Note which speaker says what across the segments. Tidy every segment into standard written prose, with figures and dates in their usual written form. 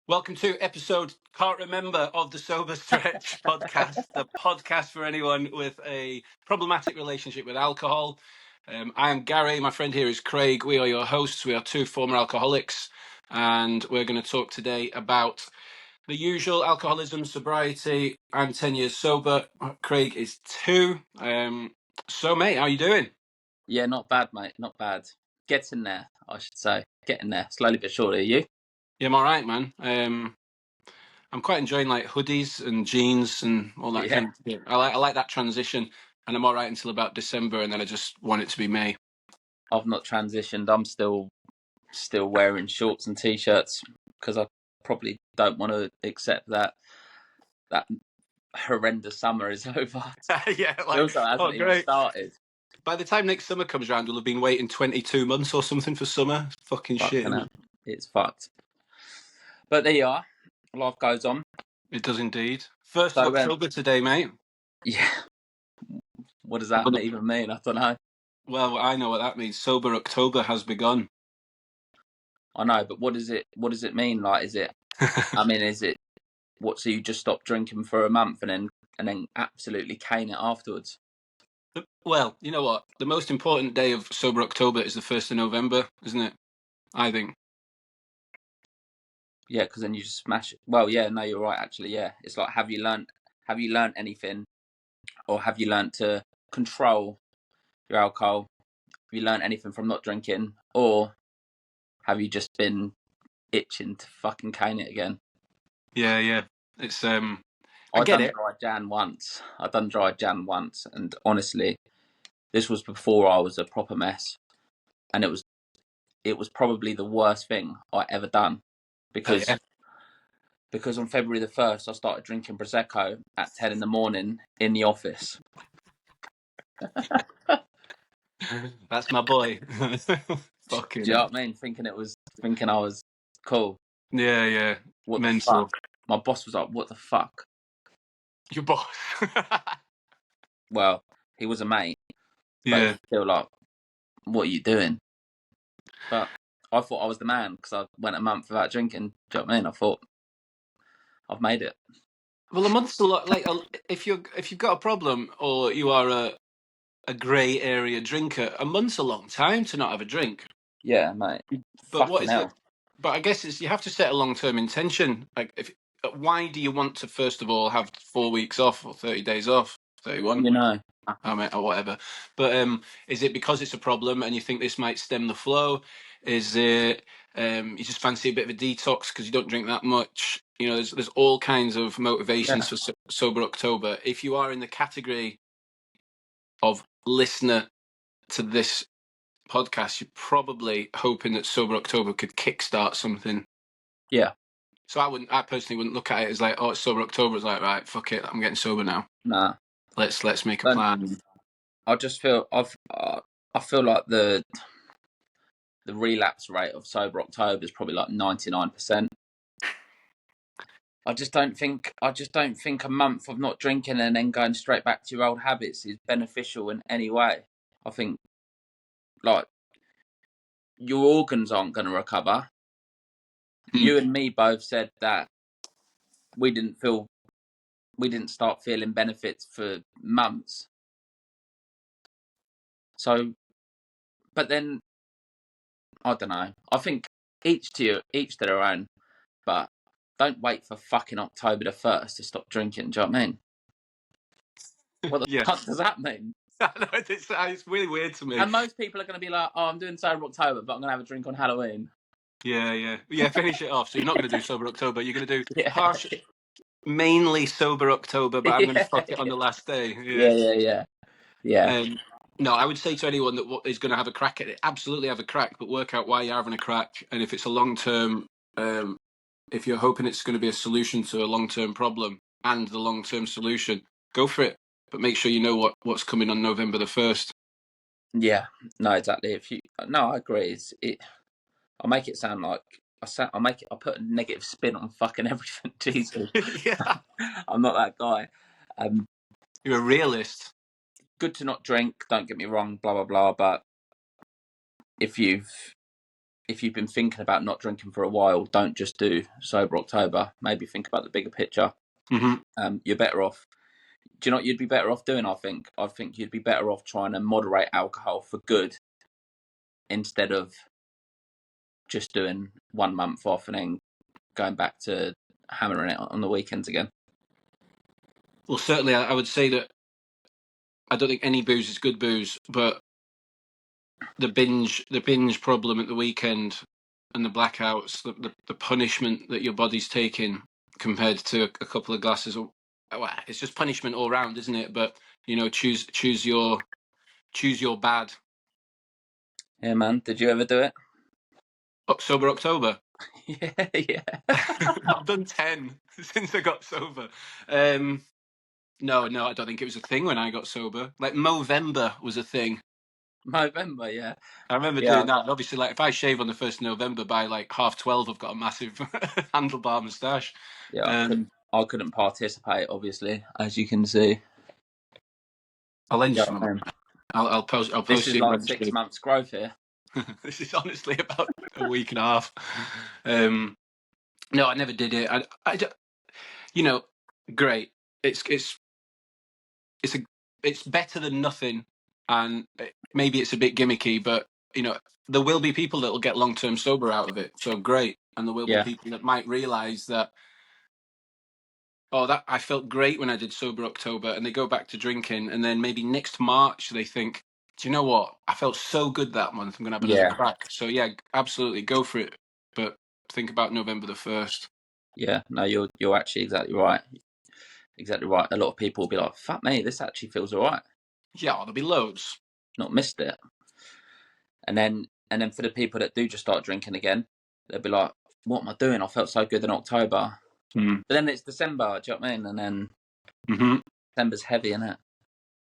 Speaker 1: Welcome to episode can't remember of the Sober Stretch podcast, the podcast for anyone with a problematic relationship with alcohol. I am Gary, my friend here is Craig. We are your hosts. We are two former alcoholics, and we're going to talk today about the usual: alcoholism, sobriety. I'm 10 years sober. Craig is 2. So, mate, how are you doing?
Speaker 2: Yeah, not bad, mate. Not bad. Getting there, I should say. Getting there, slowly but surely. Are you?
Speaker 1: Yeah, I'm all right, man. I'm quite enjoying like hoodies and jeans and all that
Speaker 2: Yeah.
Speaker 1: kind of thing. I like that transition, and I'm all right until about December, and then I just want it to be May.
Speaker 2: I've not transitioned. I'm still wearing shorts and t-shirts because I probably don't want to accept that horrendous summer is over.
Speaker 1: Yeah,
Speaker 2: It
Speaker 1: like,
Speaker 2: also hasn't even
Speaker 1: great.
Speaker 2: started.
Speaker 1: By the time next summer comes around, we'll have been waiting 22 months or something for summer. Fucking shit.
Speaker 2: Fucking hell. It's fucked. But there you are. Life goes on.
Speaker 1: It does indeed. 1st
Speaker 2: So,
Speaker 1: of October today, mate.
Speaker 2: Yeah. What does that even mean? I don't know.
Speaker 1: Well, I know what that means. Sober October has begun.
Speaker 2: I know, but what does it mean? Like, is it? I mean, is it? What? So you just stop drinking for a month and then absolutely cane it afterwards?
Speaker 1: Well, you know what? The most important day of Sober October is the 1st of November, isn't it? I think.
Speaker 2: Yeah, because then you just smash it. Well, yeah, no, you're right. Actually, yeah, it's like have you learned anything, or have you learned to control your alcohol? Have you learned anything from not drinking, or have you just been itching to fucking cane it again?
Speaker 1: Yeah. It's I
Speaker 2: I've
Speaker 1: get
Speaker 2: done
Speaker 1: it.
Speaker 2: dry Jan once. And honestly, this was before I was a proper mess, and it was probably the worst thing I ever done because.
Speaker 1: Yeah.
Speaker 2: Because on February the 1st, I started drinking Prosecco at 10 in the morning in the office.
Speaker 1: That's my boy.
Speaker 2: Do you know what I mean? Thinking I was cool.
Speaker 1: Yeah.
Speaker 2: What
Speaker 1: Mental.
Speaker 2: the fuck? My boss was like, what the fuck?
Speaker 1: Your boss.
Speaker 2: Well, he was a mate.
Speaker 1: Yeah.
Speaker 2: But still like, what are you doing? But I thought I was the man because I went a month without drinking. Do you know what I mean? I thought, I've made it.
Speaker 1: Well, a month's a lot. Like, if you've got a problem or you are a grey area drinker, a month's a long time to not have a drink.
Speaker 2: Yeah, mate.
Speaker 1: But what
Speaker 2: Fucking
Speaker 1: is
Speaker 2: hell.
Speaker 1: it? But I guess you have to set a long-term intention. Like, why do you want to first of all have 4 weeks off or 30 days off, 31?
Speaker 2: You know.
Speaker 1: I mean, or whatever. But is it because it's a problem and you think this might stem the flow? Is it you just fancy a bit of a detox because you don't drink that much? You know, there's all kinds of motivations for Sober October. If you are in the category of listener to this podcast, you're probably hoping that Sober October could kickstart something.
Speaker 2: Yeah.
Speaker 1: So I personally wouldn't look at it as like, oh, it's Sober October. It's like, right, fuck it, I'm getting sober now.
Speaker 2: Nah.
Speaker 1: Let's make a plan.
Speaker 2: I just feel I feel like the relapse rate of Sober October is probably like 99%. I just don't think a month of not drinking and then going straight back to your old habits is beneficial in any way. I think like your organs aren't going to recover. You and me both said that we didn't start feeling benefits for months. So, but then I don't know. I think each to their own. But don't wait for fucking October the 1st to stop drinking. Do you know what I mean? What the fuck does that mean?
Speaker 1: It's really weird to me.
Speaker 2: And most people are going to be like, oh, I'm doing Sober October, but I'm going to have a drink on Halloween.
Speaker 1: Yeah. Finish it off. So you're not going to do Sober October. You're going to do
Speaker 2: Yeah.
Speaker 1: mainly Sober October, but I'm going to fuck it on the last day.
Speaker 2: Yeah.
Speaker 1: No, I would say to anyone that is going to have a crack at it, absolutely have a crack, but work out why you're having a crack. And if it's a long-term, if you're hoping it's going to be a solution to a long-term problem and the long-term solution, go for it. But make sure you know what's coming on November the 1st.
Speaker 2: Yeah, no, exactly. I agree. I make it sound like I put a negative spin on fucking everything. Jesus,
Speaker 1: Yeah,
Speaker 2: I'm not that guy.
Speaker 1: You're a realist.
Speaker 2: Good to not drink. Don't get me wrong. Blah blah blah. But if you've if you've been thinking about not drinking for a while, don't just do sober October. Maybe think about the bigger picture. You're better off. Do you know what you'd be better off doing? I think you'd be better off trying to moderate alcohol for good instead of just doing 1 month off and then going back to hammering it on the weekends again.
Speaker 1: Well, certainly, I would say that I don't think any booze is good booze, but the binge problem at the weekend and the blackouts, the punishment that your body's taking compared to a couple of glasses, well, it's just punishment all round, isn't it? But choose your bad.
Speaker 2: Yeah, man. Did you ever do it?
Speaker 1: Sober October.
Speaker 2: Yeah.
Speaker 1: I've done 10 since I got sober. No, I don't think it was a thing when I got sober. Like Movember was a thing.
Speaker 2: November, yeah.
Speaker 1: I remember doing that. And obviously, like if I shave on the 1st of November, by like 12:30, I've got a massive handlebar moustache.
Speaker 2: Yeah, I couldn't participate, obviously, as you can see.
Speaker 1: I'll lend you
Speaker 2: Yeah,
Speaker 1: some. I'll post.
Speaker 2: this is
Speaker 1: you
Speaker 2: like 6 months growth here.
Speaker 1: This is honestly about a week and a half. No, I never did it. Great. It's better than nothing, and maybe it's a bit gimmicky, but there will be people that will get long-term sober out of it. So great, and there will be people that might realise that. Oh, that I felt great when I did sober October, and they go back to drinking, and then maybe next March they think, do you know what? I felt so good that month. I'm gonna have another crack. So yeah, absolutely go for it, but think about November the 1st.
Speaker 2: Yeah, no, you're actually exactly right. Exactly right. A lot of people will be like, "Fuck me, this actually feels all right."
Speaker 1: Yeah, there'll be loads.
Speaker 2: Not missed it. And then for the people that do just start drinking again, they'll be like, "What am I doing? I felt so good in October." But then it's December, do you know what I mean? And then December's heavy, isn't it?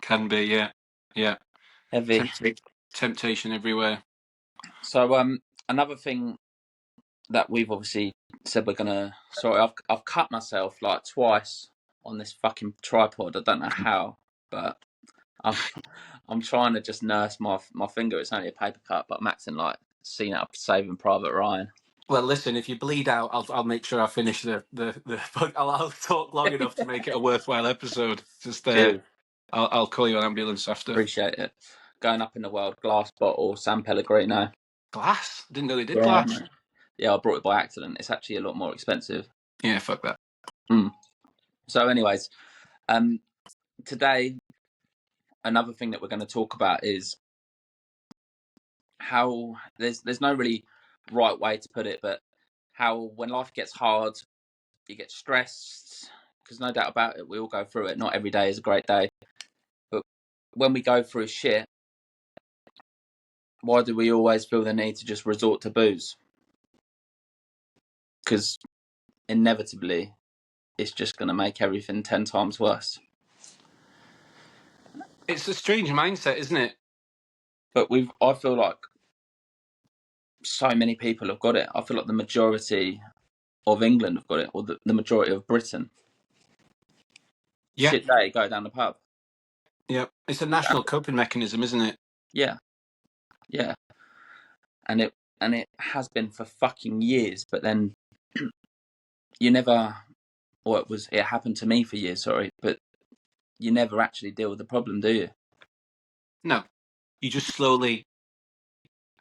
Speaker 1: Can be, yeah.
Speaker 2: Heavy.
Speaker 1: Temptation everywhere.
Speaker 2: So another thing that we've obviously said we're gonna. Sorry, I've cut myself like twice on this fucking tripod. I don't know how, but I'm trying to just nurse my finger. It's only a paper cut, but I'm acting like seen up Saving Private Ryan.
Speaker 1: Well, listen, if you bleed out, I'll make sure I finish the I'll talk long enough to make it a worthwhile episode. Just I'll call you an ambulance after.
Speaker 2: Appreciate it. Going up in the world, glass bottle, San Pellegrino.
Speaker 1: Glass? Didn't know they did glass.
Speaker 2: Yeah, I brought it by accident. It's actually a lot more expensive.
Speaker 1: Yeah, fuck that.
Speaker 2: So, anyways, today, another thing that we're going to talk about is how there's no really right way to put it, but how when life gets hard, you get stressed, because no doubt about it, we all go through it. Not every day is a great day, but when we go through shit, why do we always feel the need to just resort to booze? Because inevitably, it's just going to make everything 10 times worse.
Speaker 1: It's a strange mindset, isn't it?
Speaker 2: But I feel like so many people have got it. I feel like the majority of England have got it, or the majority of Britain.
Speaker 1: Yeah.
Speaker 2: Shit day, go down the pub.
Speaker 1: Yeah, it's a national coping mechanism, isn't it?
Speaker 2: Yeah. And it has been for fucking years, but then you never, or it happened to me for years, sorry, but you never actually deal with the problem, do you?
Speaker 1: No, you just slowly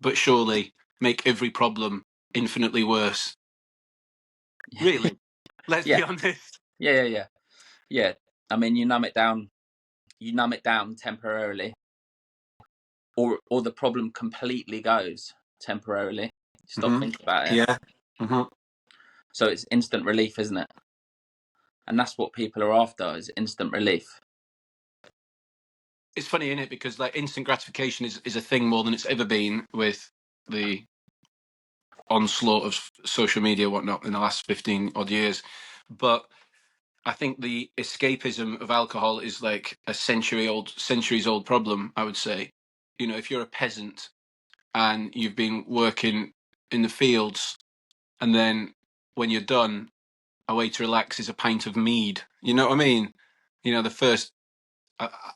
Speaker 1: but surely make every problem infinitely worse. Really? Let's be honest.
Speaker 2: Yeah. I mean, you numb it down temporarily, or the problem completely goes temporarily. Stop thinking about it.
Speaker 1: Yeah.
Speaker 2: So it's instant relief, isn't it? And that's what people are after, is instant relief.
Speaker 1: It's funny, isn't it? Because like instant gratification is a thing more than it's ever been with the onslaught of social media and whatnot in the last 15 odd years. But I think the escapism of alcohol is like a centuries old problem, I would say. If you're a peasant and you've been working in the fields, and then when you're done, a way to relax is a pint of mead. You know what I mean? The first,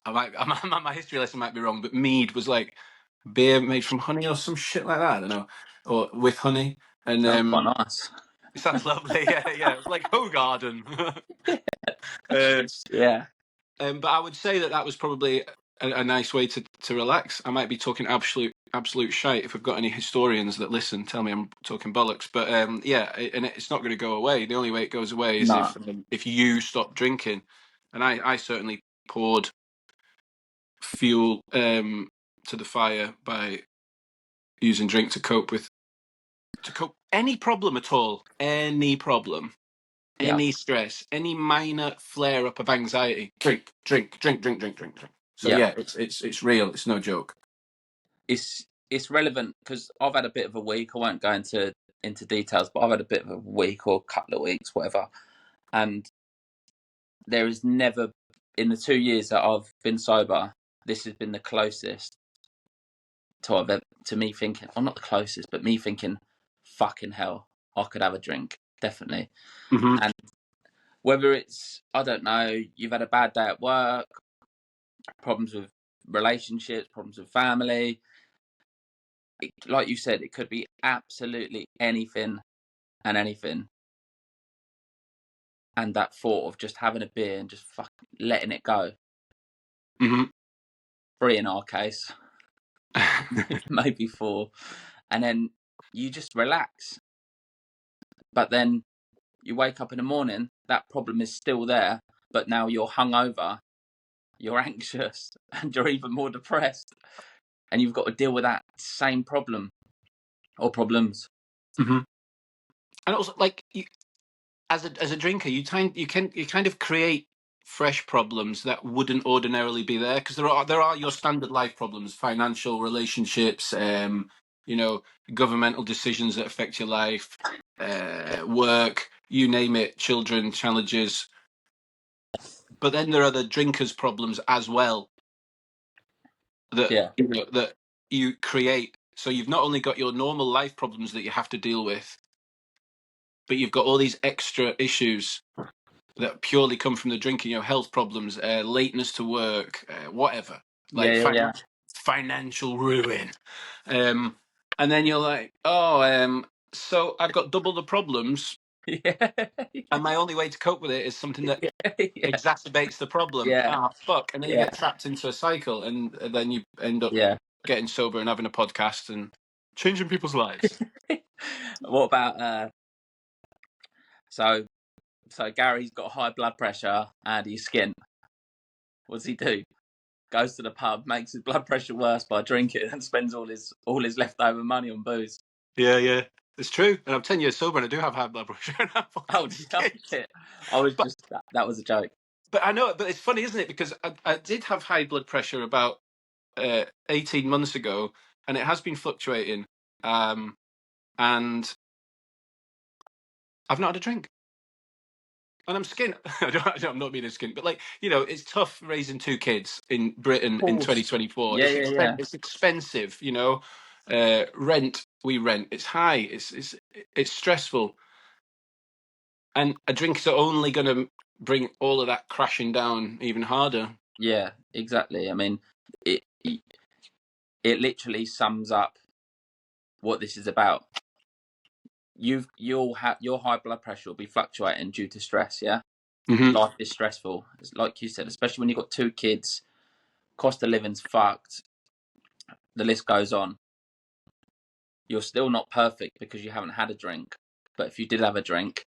Speaker 1: my history lesson might be wrong, but mead was like beer made from honey or some shit like that. I don't know. or with honey, and
Speaker 2: Sounds quite nice.
Speaker 1: it sounds lovely. Yeah, yeah, it's like Hogarden. uh,
Speaker 2: Yeah.
Speaker 1: but I would say that was probably a nice way to relax. I might be talking absolute shite. If we've got any historians that listen, tell me I'm talking bollocks. But yeah, and it's not going to go away. The only way it goes away is
Speaker 2: No.
Speaker 1: if you stop drinking. And I certainly poured fuel to the fire by using drink to cope any problem at all, any problem.
Speaker 2: Yeah.
Speaker 1: Any stress, any minor flare up of anxiety, drink. So
Speaker 2: Yeah.
Speaker 1: yeah, it's real. It's no joke.
Speaker 2: It's relevant because I've had a bit of a week. I won't go into details, but I've had a bit of a week or a couple of weeks, whatever. And there is never, in the 2 years that I've been sober, this has been the closest to me thinking, well, not the closest, but me thinking, fucking hell, I could have a drink, definitely.
Speaker 1: Mm-hmm.
Speaker 2: And whether it's, I don't know, you've had a bad day at work, problems with relationships, problems with family, like you said, it could be absolutely anything and anything. And that thought of just having a beer and just fucking letting it go.
Speaker 1: Mm-hmm.
Speaker 2: 3 in our case, maybe 4. And then you just relax. But then you wake up in the morning, that problem is still there, but now you're hungover, you're anxious, and you're even more depressed. And you've got to deal with that same problem or problems.
Speaker 1: Mm-hmm. And also, like, as a drinker, you kind of create fresh problems that wouldn't ordinarily be there, because there are your standard life problems, financial, relationships, governmental decisions that affect your life, work, you name it, children, challenges. But then there are the drinkers' problems as well that
Speaker 2: Yeah.
Speaker 1: that you create. So you've not only got your normal life problems that you have to deal with, but you've got all these extra issues that purely come from the drinking, health problems, lateness to work, whatever, like
Speaker 2: Yeah.
Speaker 1: financial ruin. And then you're like, oh, so I've got double the problems,
Speaker 2: Yeah.
Speaker 1: and my only way to cope with it is something that
Speaker 2: Yeah.
Speaker 1: exacerbates the problem.
Speaker 2: Yeah.
Speaker 1: Ah, fuck. And then you
Speaker 2: Yeah.
Speaker 1: get trapped into a cycle, and then you end up
Speaker 2: Yeah.
Speaker 1: getting sober and having a podcast and changing people's lives.
Speaker 2: What about so Gary's got high blood pressure and he's skint. What does he do? Goes to the pub, makes his blood pressure worse by drinking, and spends all his leftover money on booze.
Speaker 1: Yeah. It's true. And I'm 10 years sober and I do have high blood pressure and I'm
Speaker 2: Oh,
Speaker 1: fucking
Speaker 2: shit! I was
Speaker 1: But
Speaker 2: just that was a joke.
Speaker 1: But I know, but it's funny, isn't it? Because I did have high blood pressure about 18 months ago, and it has been fluctuating. And I've not had a drink, and I'm skint. I'm not being a skint, but like it's tough raising 2 kids in Britain
Speaker 2: Of
Speaker 1: in
Speaker 2: course.
Speaker 1: 2024.
Speaker 2: Yeah, yeah.
Speaker 1: It's expensive, rent we rent. It's high. It's stressful, and a drink's only going to bring all of that crashing down even harder.
Speaker 2: Yeah, exactly. I mean, it literally sums up what this is about. You'll have your high blood pressure will be fluctuating due to stress. Yeah,
Speaker 1: Mm-hmm.
Speaker 2: life is stressful, like you said, especially when you've got 2 kids. Cost of living's fucked. The list goes on. You're still not perfect because you haven't had a drink, but if you did have a drink,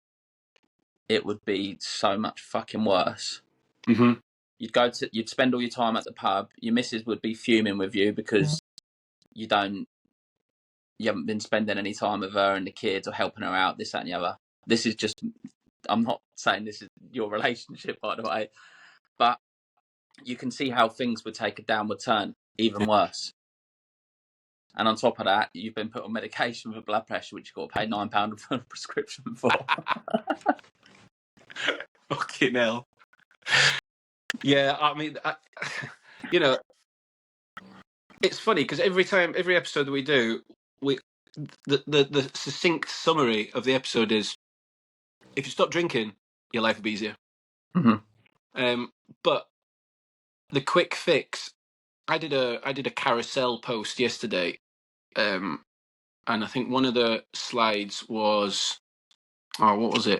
Speaker 2: it would be so much fucking worse.
Speaker 1: Mm-hmm.
Speaker 2: You'd spend all your time at the pub. Your missus would be fuming with you because you haven't been spending any time with her and the kids or helping her out, this, that, and the other. This is just, I'm not saying this is your relationship, by the way, but you can see how things would take a downward turn, even worse. And on top of that, you've been put on medication for blood pressure, which you've got to pay £9 for a prescription for.
Speaker 1: Fucking hell. Yeah, I mean, it's funny because every episode that we do, the succinct summary of the episode is, if you stop drinking, your life will be easier.
Speaker 2: Mm-hmm.
Speaker 1: But the quick fix, I did a carousel post yesterday, and I think one of the slides was, oh, what was it?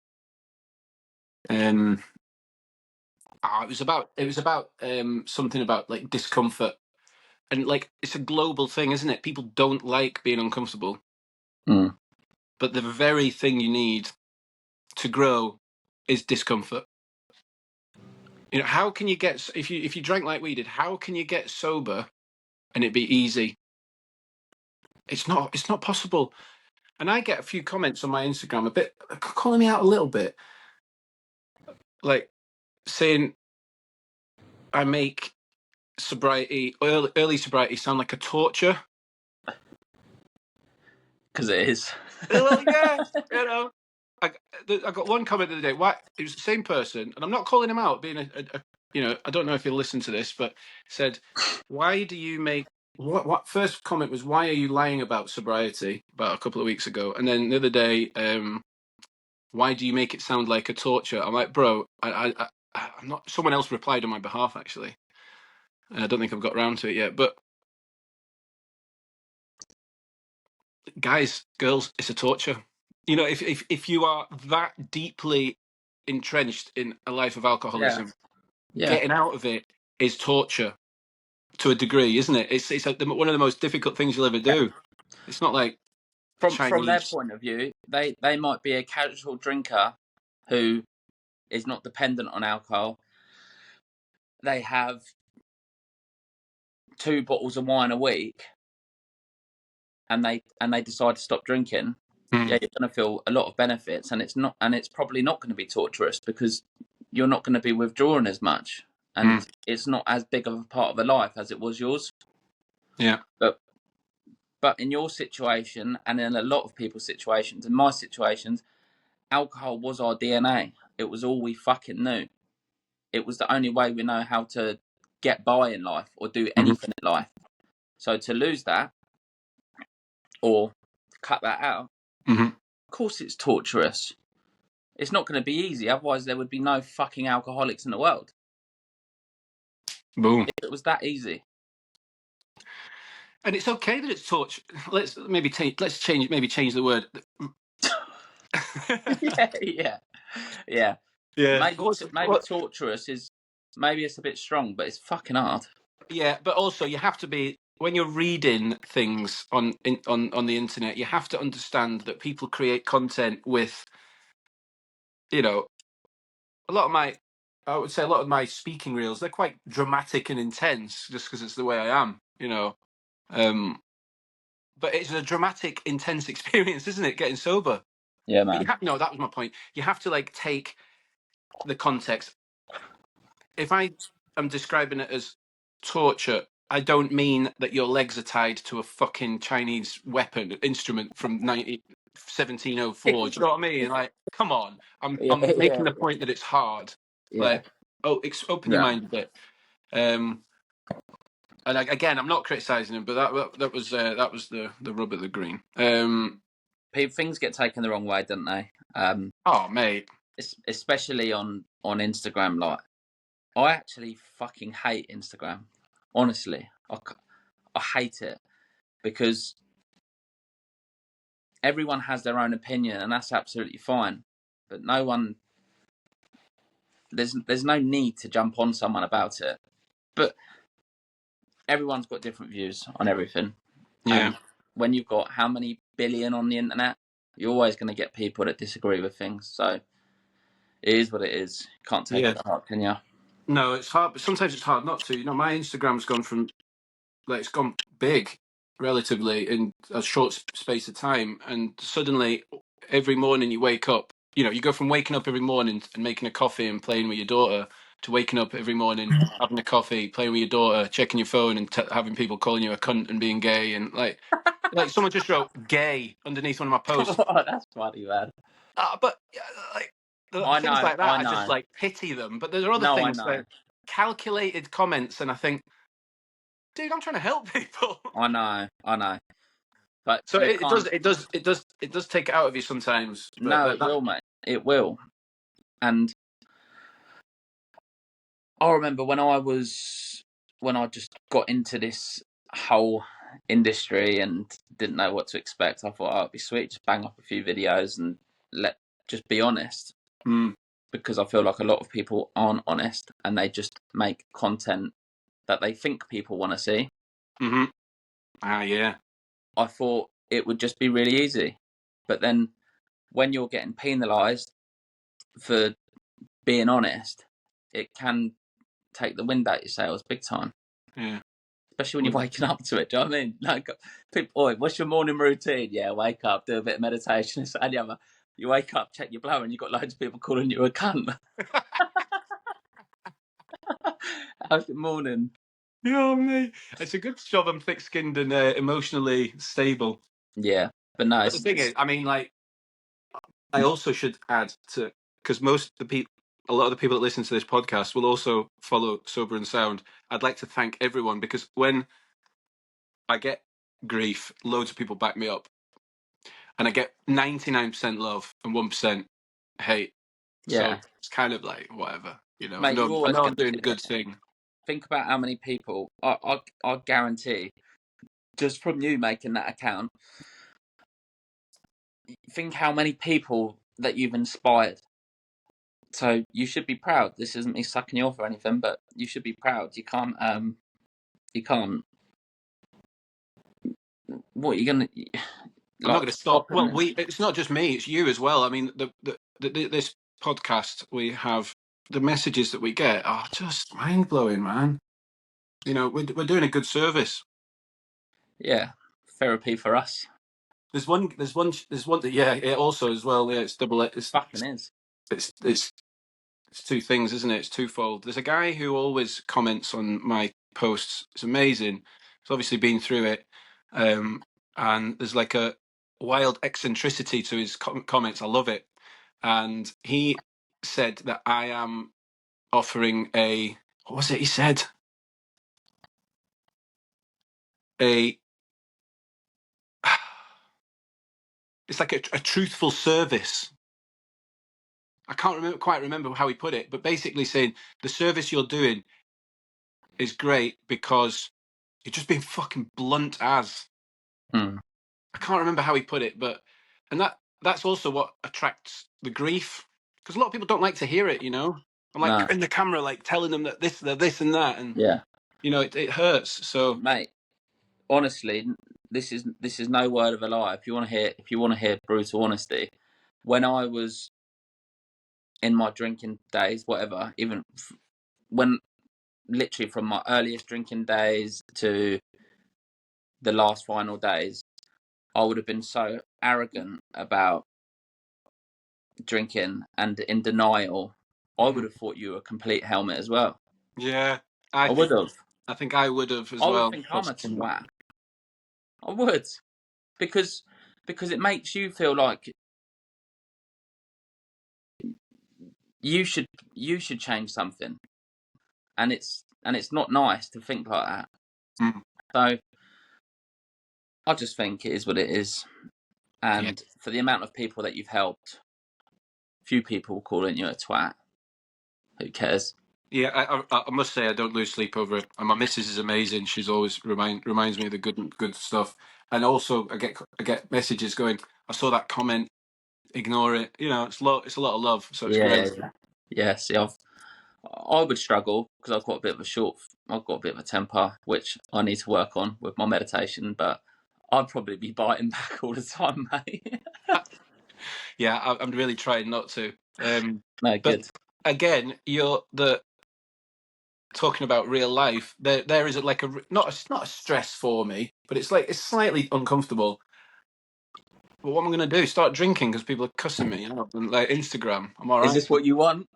Speaker 1: It was about something about like discomfort, and like it's a global thing, isn't it? People don't like being uncomfortable, but the very thing you need to grow is discomfort. You know, how can you get if you drank like we did? How can you get sober and it be easy? It's not. It's not possible. And I get a few comments on my Instagram, a bit calling me out a little bit, like saying I make sobriety, early sobriety, sound like a torture.
Speaker 2: Because it is.
Speaker 1: Well, yeah, you know. I, I got one comment the other day. Why it was the same person, and I'm not calling him out, being you know, I don't know if he'll listen to this, but said, "Why do you make what?" First comment was, "Why are you lying about sobriety?" About a couple of weeks ago, and then the other day, "Why do you make it sound like a torture?" I'm like, bro, I'm not. Someone else replied on my behalf actually, and I don't think I've got around to it yet, but. Guys, girls, it's a torture. You know, if you are that deeply entrenched in a life of
Speaker 2: Yeah.
Speaker 1: alcoholism,
Speaker 2: Yeah.
Speaker 1: getting out of it is torture to a degree, isn't it? It's like one of the most difficult things you'll ever do. It's not like
Speaker 2: From their
Speaker 1: Chinese.
Speaker 2: point of view, they might be a casual drinker who is not dependent on alcohol. They have 2 bottles of wine a week, and they decide to stop drinking.
Speaker 1: Mm,
Speaker 2: Yeah, you're going to feel a lot of benefits, and it's probably not going to be torturous because you're not going to be withdrawing as much,
Speaker 1: mm,
Speaker 2: and it's not as big of a part of the life as it was yours.
Speaker 1: yeah.
Speaker 2: But in your situation, and in a lot of people's situations, in my situations, alcohol was our DNA. It was all we fucking knew. It was the only way we know how to get by in life or do
Speaker 1: Hmm.
Speaker 2: anything in life. So to lose that or cut that out,
Speaker 1: Hmm.
Speaker 2: of course it's torturous. It's not going to be easy. Otherwise, there would be no fucking alcoholics in the world.
Speaker 1: Boom.
Speaker 2: If it was that easy.
Speaker 1: And it's okay that it's torture. Let's change the word.
Speaker 2: Yeah, yeah, yeah.
Speaker 1: Yeah.
Speaker 2: Maybe torturous is maybe it's a bit strong, but it's fucking hard.
Speaker 1: Yeah, but also you have to be when you're reading things on the internet, you have to understand that people create content with, you know, a lot of my I would say a lot of my speaking reels, they're quite dramatic and intense just because it's the way I am, you know. Um but it's a dramatic, intense experience, isn't it, getting sober?
Speaker 2: Yeah,
Speaker 1: But
Speaker 2: man.
Speaker 1: no, that was my point. You have to like take the context. If I am describing it as torture, I don't mean that your legs are tied to a fucking Chinese weapon instrument from 1704. Do you know what I mean? Like, come on.
Speaker 2: Yeah,
Speaker 1: I'm
Speaker 2: yeah,
Speaker 1: making the point that it's hard.
Speaker 2: yeah,
Speaker 1: Like, oh, open your
Speaker 2: yeah.
Speaker 1: mind a bit. Um, and again, I'm not criticizing him, but that was the rub of the green.
Speaker 2: Things get taken the wrong way, don't they?
Speaker 1: Oh, mate.
Speaker 2: Especially on Instagram. Like, I actually fucking hate Instagram. Honestly, I hate it because everyone has their own opinion, and that's absolutely fine. But there's no need to jump on someone about it. But everyone's got different views on everything,
Speaker 1: Yeah.
Speaker 2: and when you've got how many billion on the internet, you're always going to get people that disagree with things. So it is what it is. Can't take
Speaker 1: Yeah.
Speaker 2: it to heart, can you?
Speaker 1: No, it's hard, but sometimes it's hard not to. You know, my Instagram's gone from like it's gone big relatively in a short space of time, and suddenly every morning you wake up, you know, you go from waking up every morning and making a coffee and playing with your daughter to waking up every morning having a coffee, playing with your daughter, checking your phone, and having people calling you a cunt and being gay, and like someone just wrote gay underneath one of my posts.
Speaker 2: That's funny, man.
Speaker 1: But like the
Speaker 2: I
Speaker 1: things
Speaker 2: know,
Speaker 1: like
Speaker 2: I
Speaker 1: that, I just
Speaker 2: know.
Speaker 1: like pity them. But there are other
Speaker 2: No, I
Speaker 1: things
Speaker 2: know,
Speaker 1: like calculated comments, and I think, dude, I'm trying to help people.
Speaker 2: I know, I know. But
Speaker 1: So
Speaker 2: you
Speaker 1: it
Speaker 2: can't.
Speaker 1: does take it out of you sometimes. But
Speaker 2: No, it will, mate. It will. And I remember when I just got into this whole industry and didn't know what to expect, I thought, oh, it'd be sweet, just bang up a few videos and just be honest. Because I feel like a lot of people aren't honest and they just make content that they think people want to see.
Speaker 1: Yeah.
Speaker 2: I thought it would just be really easy. But then when you're getting penalised for being honest, it can take the wind out your sails big time.
Speaker 1: Yeah.
Speaker 2: Especially when you're waking up to it. Do you know what I mean? Like, people, what's your morning routine? Yeah, wake up, do a bit of meditation. And you wake up, check your blower, and you've got loads of people calling you a cunt. How's your morning?
Speaker 1: Yeah, mate. It's a good job I'm thick-skinned and emotionally stable.
Speaker 2: Yeah, but no.
Speaker 1: But the thing is, I mean, like, I also should add to, because a lot of the people that listen to this podcast will also follow Sober and Sound. I'd like to thank everyone, because when I get grief, loads of people back me up, and I get 99% love and 1% hate.
Speaker 2: Yeah.
Speaker 1: So it's kind of like whatever, you know.
Speaker 2: Mate, you're
Speaker 1: I
Speaker 2: always
Speaker 1: know
Speaker 2: going
Speaker 1: I'm
Speaker 2: to
Speaker 1: doing a
Speaker 2: get
Speaker 1: good
Speaker 2: it.
Speaker 1: thing.
Speaker 2: Think about how many people, I guarantee, just from you making that account, think how many people that you've inspired. So you should be proud. This isn't me sucking you off or anything, but you should be proud. You can't. What are you gonna?
Speaker 1: I'm not going to stop. Well,
Speaker 2: Stopping.
Speaker 1: it's not just me; it's you as well. I mean, this podcast, we have the messages that we get are just mind blowing, man. You know, we're doing a good service.
Speaker 2: Yeah, therapy for us.
Speaker 1: There's one. Yeah, it also as well. Yeah, it's double.
Speaker 2: Fucking is.
Speaker 1: It's two things, isn't it? It's twofold. There's a guy who always comments on my posts. It's amazing. He's obviously been through it, and there's like a wild eccentricity to his comments. I love it. And he said that I am offering what was it he said? It's like a truthful service. I can't quite remember how he put it, but basically saying the service you're doing is great because you're just being fucking blunt as. I can't remember how he put it, and that's also what attracts the grief, because a lot of people don't like to hear it, you know. I'm like in the camera, like telling them that this and that, and
Speaker 2: yeah,
Speaker 1: you know, it hurts. So,
Speaker 2: mate, honestly, this is no word of a lie. If you want to hear brutal honesty, when I was in my drinking days, whatever, even when literally from my earliest drinking days to the last final days, I would have been so arrogant about drinking and in denial. I would have thought you were a complete helmet as well.
Speaker 1: Yeah,
Speaker 2: I would have.
Speaker 1: I think I would have as
Speaker 2: I would
Speaker 1: well.
Speaker 2: think I'm a twat. I would, because it makes you feel like you should change something, and it's not nice to think like that. So I just think it is what it is, and for the amount of people that you've helped, few people calling you a twat. Who cares?
Speaker 1: Yeah, I must say I don't lose sleep over it. And my missus is amazing. She's always reminds me of the good stuff. And also I get messages going, I saw that comment, ignore it. You know, it's a lot of love. So it's great.
Speaker 2: Yeah. See, I would struggle because I've got a bit of a temper, which I need to work on with my meditation. But I'd probably be biting back all the time, mate.
Speaker 1: Yeah, I'm really trying not to.
Speaker 2: No,
Speaker 1: But
Speaker 2: good.
Speaker 1: again, you're talking about real life. There is like it's not a stress for me, but it's slightly uncomfortable. But what am I going to do? Start drinking because people are cussing me, you know, on like Instagram. I'm all right.
Speaker 2: Is this what you want?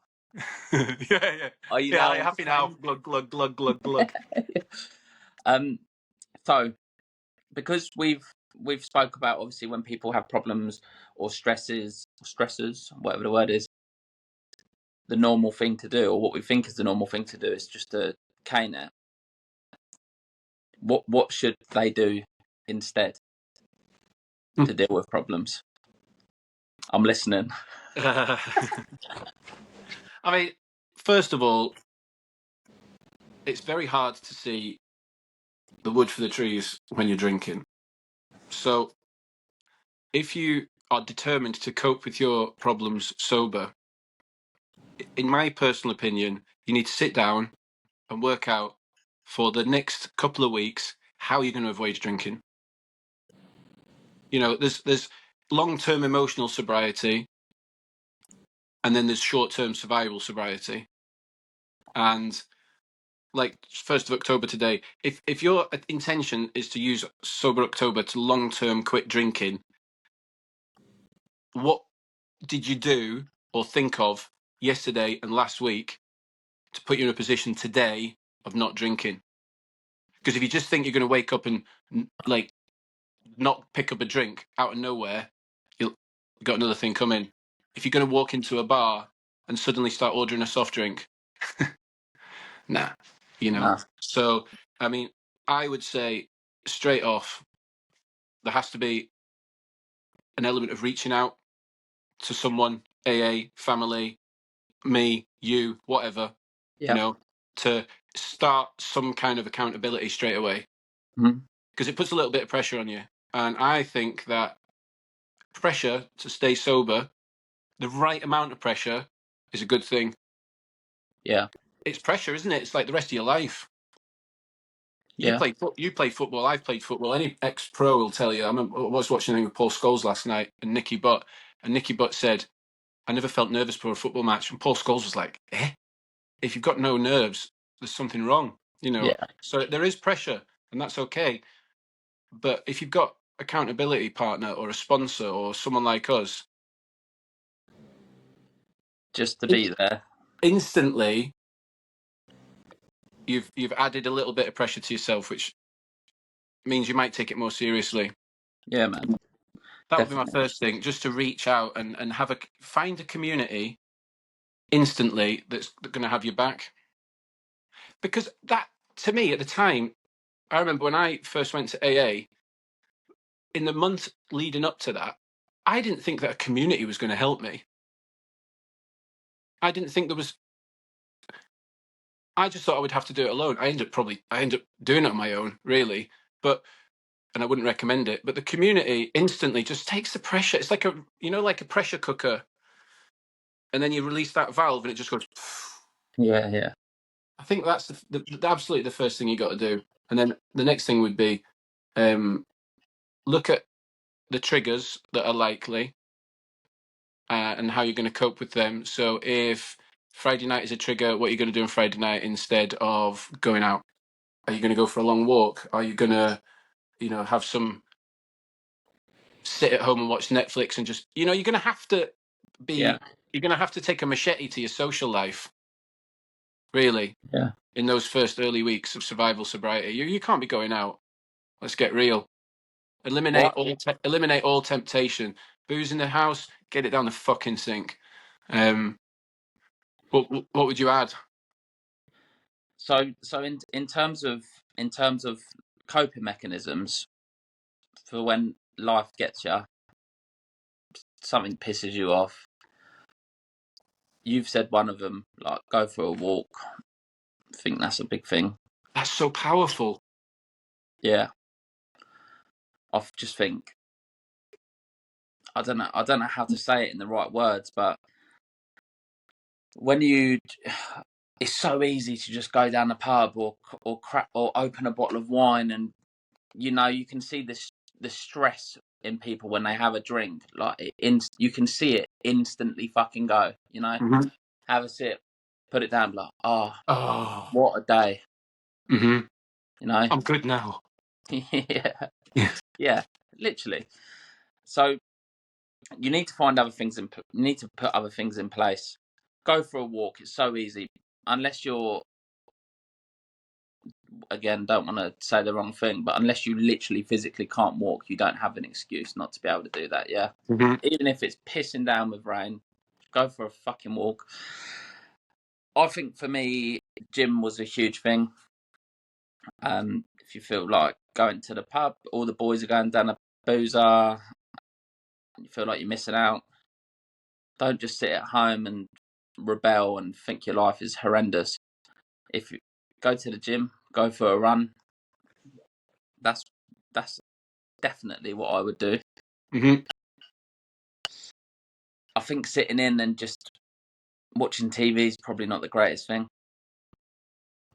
Speaker 1: Yeah.
Speaker 2: Are you
Speaker 1: Yeah,
Speaker 2: now
Speaker 1: are you happy now? Glug glug glug glug glug.
Speaker 2: So because we've spoke about obviously when people have problems or stressors, whatever the word is, the normal thing to do, or what we think is the normal thing to do, is just to cane it. What should they do instead to deal with problems? I'm listening.
Speaker 1: I mean, first of all, it's very hard to see the wood for the trees when you're drinking. So if you are determined to cope with your problems sober, in my personal opinion, you need to sit down and work out for the next couple of weeks how you're going to avoid drinking. You know, there's long-term emotional sobriety, and then there's short-term survival sobriety. And like 1st of October today, if your intention is to use Sober October to long-term quit drinking, what did you do or think of yesterday and last week to put you in a position today of not drinking? Because if you just think you're going to wake up and like not pick up a drink out of nowhere, you'll got another thing coming. If you're going to walk into a bar and suddenly start ordering a soft drink, nah, you know.
Speaker 2: No.
Speaker 1: So, I mean, I would say straight off, there has to be an element of reaching out to someone, AA, family, me, you, whatever, you
Speaker 2: Yeah.
Speaker 1: know, to start some kind of accountability straight away.
Speaker 2: Mm-hmm.
Speaker 1: Because it puts a little bit of pressure on you. And I think that pressure to stay sober, the right amount of pressure, is a good thing.
Speaker 2: Yeah.
Speaker 1: It's pressure, isn't it? It's like the rest of your life.
Speaker 2: Yeah.
Speaker 1: You play football. I've played football. Any ex-pro will tell you. I was watching with Paul Scholes last night and Nicky Butt, and Nicky Butt said, "I never felt nervous before a football match." And Paul Scholes was like, "Eh? If you've got no nerves, there's something wrong." You know.
Speaker 2: Yeah.
Speaker 1: So there is pressure, and that's okay. But if you've got accountability partner or a sponsor or someone like us,
Speaker 2: Just to be there.
Speaker 1: instantly you've added a little bit of pressure to yourself, which means you might take it more seriously.
Speaker 2: Yeah, man.
Speaker 1: That would be my
Speaker 2: Definitely.
Speaker 1: first thing, just to reach out and find a community instantly that's going to have your back. Because that, to me, at the time, I remember when I first went to AA, in the month leading up to that, I didn't think that a community was going to help me. I didn't think there was. I just thought I would have to do it alone. I ended up doing it on my own, really. But and I wouldn't recommend it. But the community instantly just takes the pressure. It's like like a pressure cooker, and then you release that valve, and it just goes.
Speaker 2: Yeah. Yeah.
Speaker 1: I think that's absolutely the first thing you got to do, and then the next thing would be look at the triggers that are likely and how you're going to cope with them. So if Friday night is a trigger, what are you going to do on Friday night instead of going out? Are you going to go for a long walk? Are you going to, have some sit at home and watch Netflix and just, you're going to have to
Speaker 2: Yeah.
Speaker 1: you're going to have to take a machete to your social life, really,
Speaker 2: Yeah.
Speaker 1: in those first early weeks of survival sobriety. You can't be going out. Let's get real.
Speaker 2: What?
Speaker 1: Eliminate all temptation. Booze in the house, get it down the fucking sink. What would you add?
Speaker 2: So in terms of coping mechanisms for when life gets you, something pisses you off. You've said one of them, like go for a walk. I think that's a big thing.
Speaker 1: That's so powerful.
Speaker 2: Yeah. I just think I don't know how to say it in the right words, but when it's so easy to just go down the pub or open a bottle of wine, and you can see the stress in people when they have a drink. Like you can see it instantly fucking go.
Speaker 1: Mm-hmm.
Speaker 2: Have a sip, put it down, like, oh,
Speaker 1: Oh.
Speaker 2: what a day.
Speaker 1: Mm-hmm.
Speaker 2: You know,
Speaker 1: I'm good now.
Speaker 2: yeah,
Speaker 1: Yeah.
Speaker 2: yeah, literally. So you need to find other things you need to put other things in place. Go for a walk. It's so easy, unless you're, again, don't want to say the wrong thing, but unless you literally physically can't walk, you don't have an excuse not to be able to do that. Yeah,
Speaker 1: Mm-hmm.
Speaker 2: even if it's pissing down with rain, go for a fucking walk. I think for me, gym was a huge thing. If you feel like going to the pub, all the boys are going down a boozer, you feel like you're missing out, don't just sit at home and rebel and think your life is horrendous. If you go to the gym, go for a run, That's definitely what I would do.
Speaker 1: Mm-hmm.
Speaker 2: I think sitting in and just watching TV is probably not the greatest thing,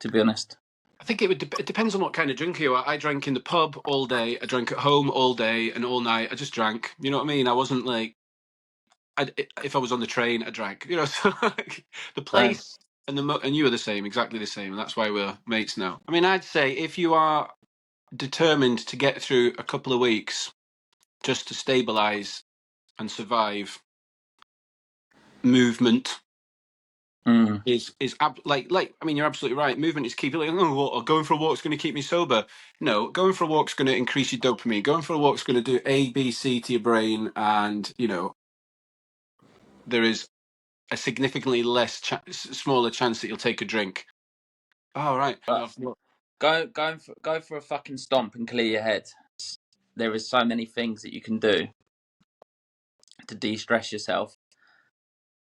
Speaker 2: to be honest.
Speaker 1: I think it depends on what kind of drinker you are. I drank in the pub all day. I drank at home all day and all night. I just drank. You know what I mean? I wasn't like, if I was on the train, I drank. You know, so like, the
Speaker 2: Same.
Speaker 1: place and you were the same, exactly the same, and that's why we're mates now. I mean, I'd say if you are determined to get through a couple of weeks just to stabilize and survive, movement like I mean, you're absolutely right. Movement is key. People are like, oh, what, going for a walk's going to keep me sober. No, going for a walk's going to increase your dopamine. Going for a walk's going to do A, B, C to your brain, and there is a significantly smaller chance that you'll take a drink. Oh, right.
Speaker 2: But go for a fucking stomp and clear your head. There is so many things that you can do to de-stress yourself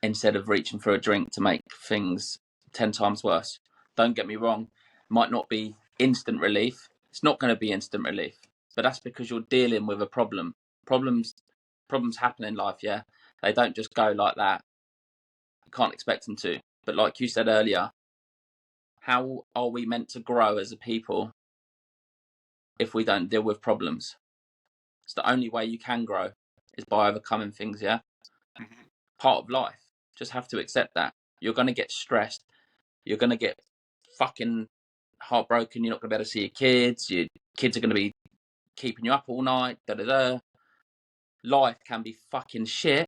Speaker 2: instead of reaching for a drink to make things 10 times worse. Don't get me wrong, might not be instant relief. It's not going to be instant relief, but that's because you're dealing with a problem. Problems happen in life, yeah. They don't just go like that. You can't expect them to. But like you said earlier, how are we meant to grow as a people if we don't deal with problems? It's the only way you can grow is by overcoming things, yeah?
Speaker 1: Mhm.
Speaker 2: Part of life. Just have to accept that. You're going to get stressed. You're going to get fucking heartbroken. You're not going to be able to see your kids. Your kids are going to be keeping you up all night. Da da da. Life can be fucking shit,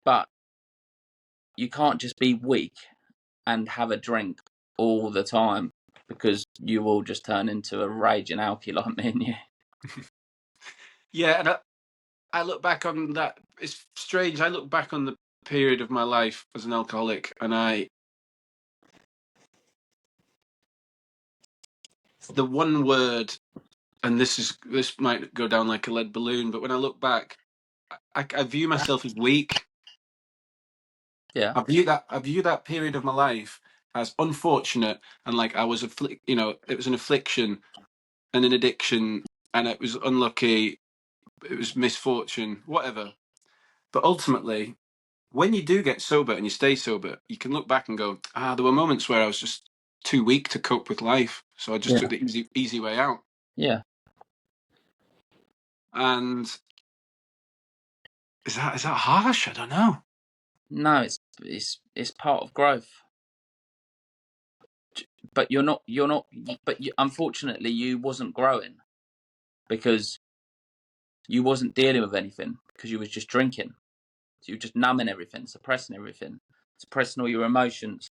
Speaker 2: but you can't just be weak and have a drink all the time because you will just turn into a raging alky like me and you.
Speaker 1: Yeah, and I look back on that. It's strange. I look back on the period of my life as an alcoholic, and the one word, and this might go down like a lead balloon, but when I look back, I view myself as weak.
Speaker 2: Yeah,
Speaker 1: I view that period of my life as unfortunate, and like I was it was an affliction and an addiction, and it was unlucky, it was misfortune, whatever. But ultimately, when you do get sober and you stay sober, you can look back and go, there were moments where I was just too weak to cope with life, so I just
Speaker 2: yeah,
Speaker 1: took the easy way out.
Speaker 2: yeah.
Speaker 1: And is that harsh? I don't know.
Speaker 2: No, it's part of growth. But you're not. But unfortunately, you wasn't growing because you wasn't dealing with anything because you was just drinking. So you were just numbing everything, suppressing everything, suppressing all your emotions.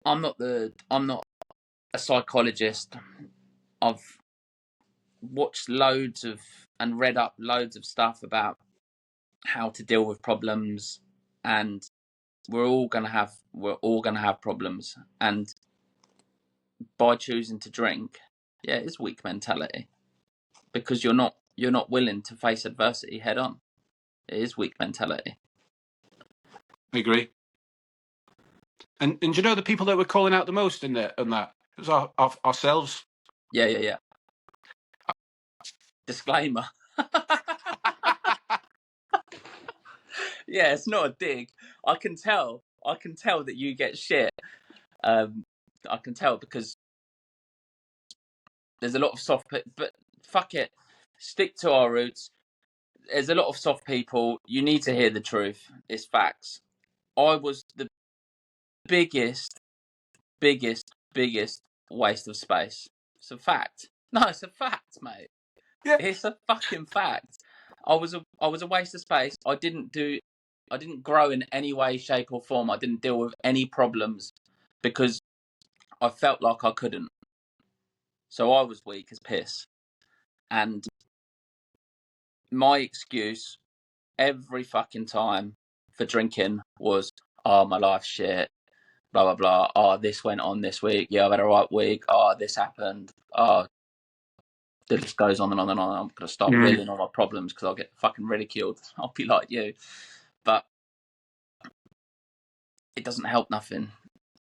Speaker 2: I'm not a psychologist. I've watched loads of and read up loads of stuff about how to deal with problems, and we're all gonna have problems. And by choosing to drink, yeah, it's weak mentality because you're not willing to face adversity head on. It is weak mentality.
Speaker 1: I agree. And you know the people that were calling out the most in there on that? It was ourselves.
Speaker 2: Yeah, yeah, yeah. Disclaimer. Yeah, it's not a dig. I can tell. I can tell that you get shit. I can tell because there's a lot of but fuck it. Stick to our roots. There's a lot of soft people. You need to hear the truth. It's facts. I was the biggest, biggest waste of space. It's a fact. No, it's a fact, mate.
Speaker 1: Yeah.
Speaker 2: It's a fucking fact. I was a waste of space. I didn't grow in any way, shape, or form. I didn't deal with any problems because I felt like I couldn't. So I was weak as piss. And my excuse every fucking time for drinking was, oh, my life's shit, blah, blah, blah. Oh, this went on this week. Yeah, I've had a right week. Oh, this happened. Oh, the list goes on and on and on. I'm going to start wheeling all my problems because I'll get fucking ridiculed. I'll be like you. But it doesn't help nothing.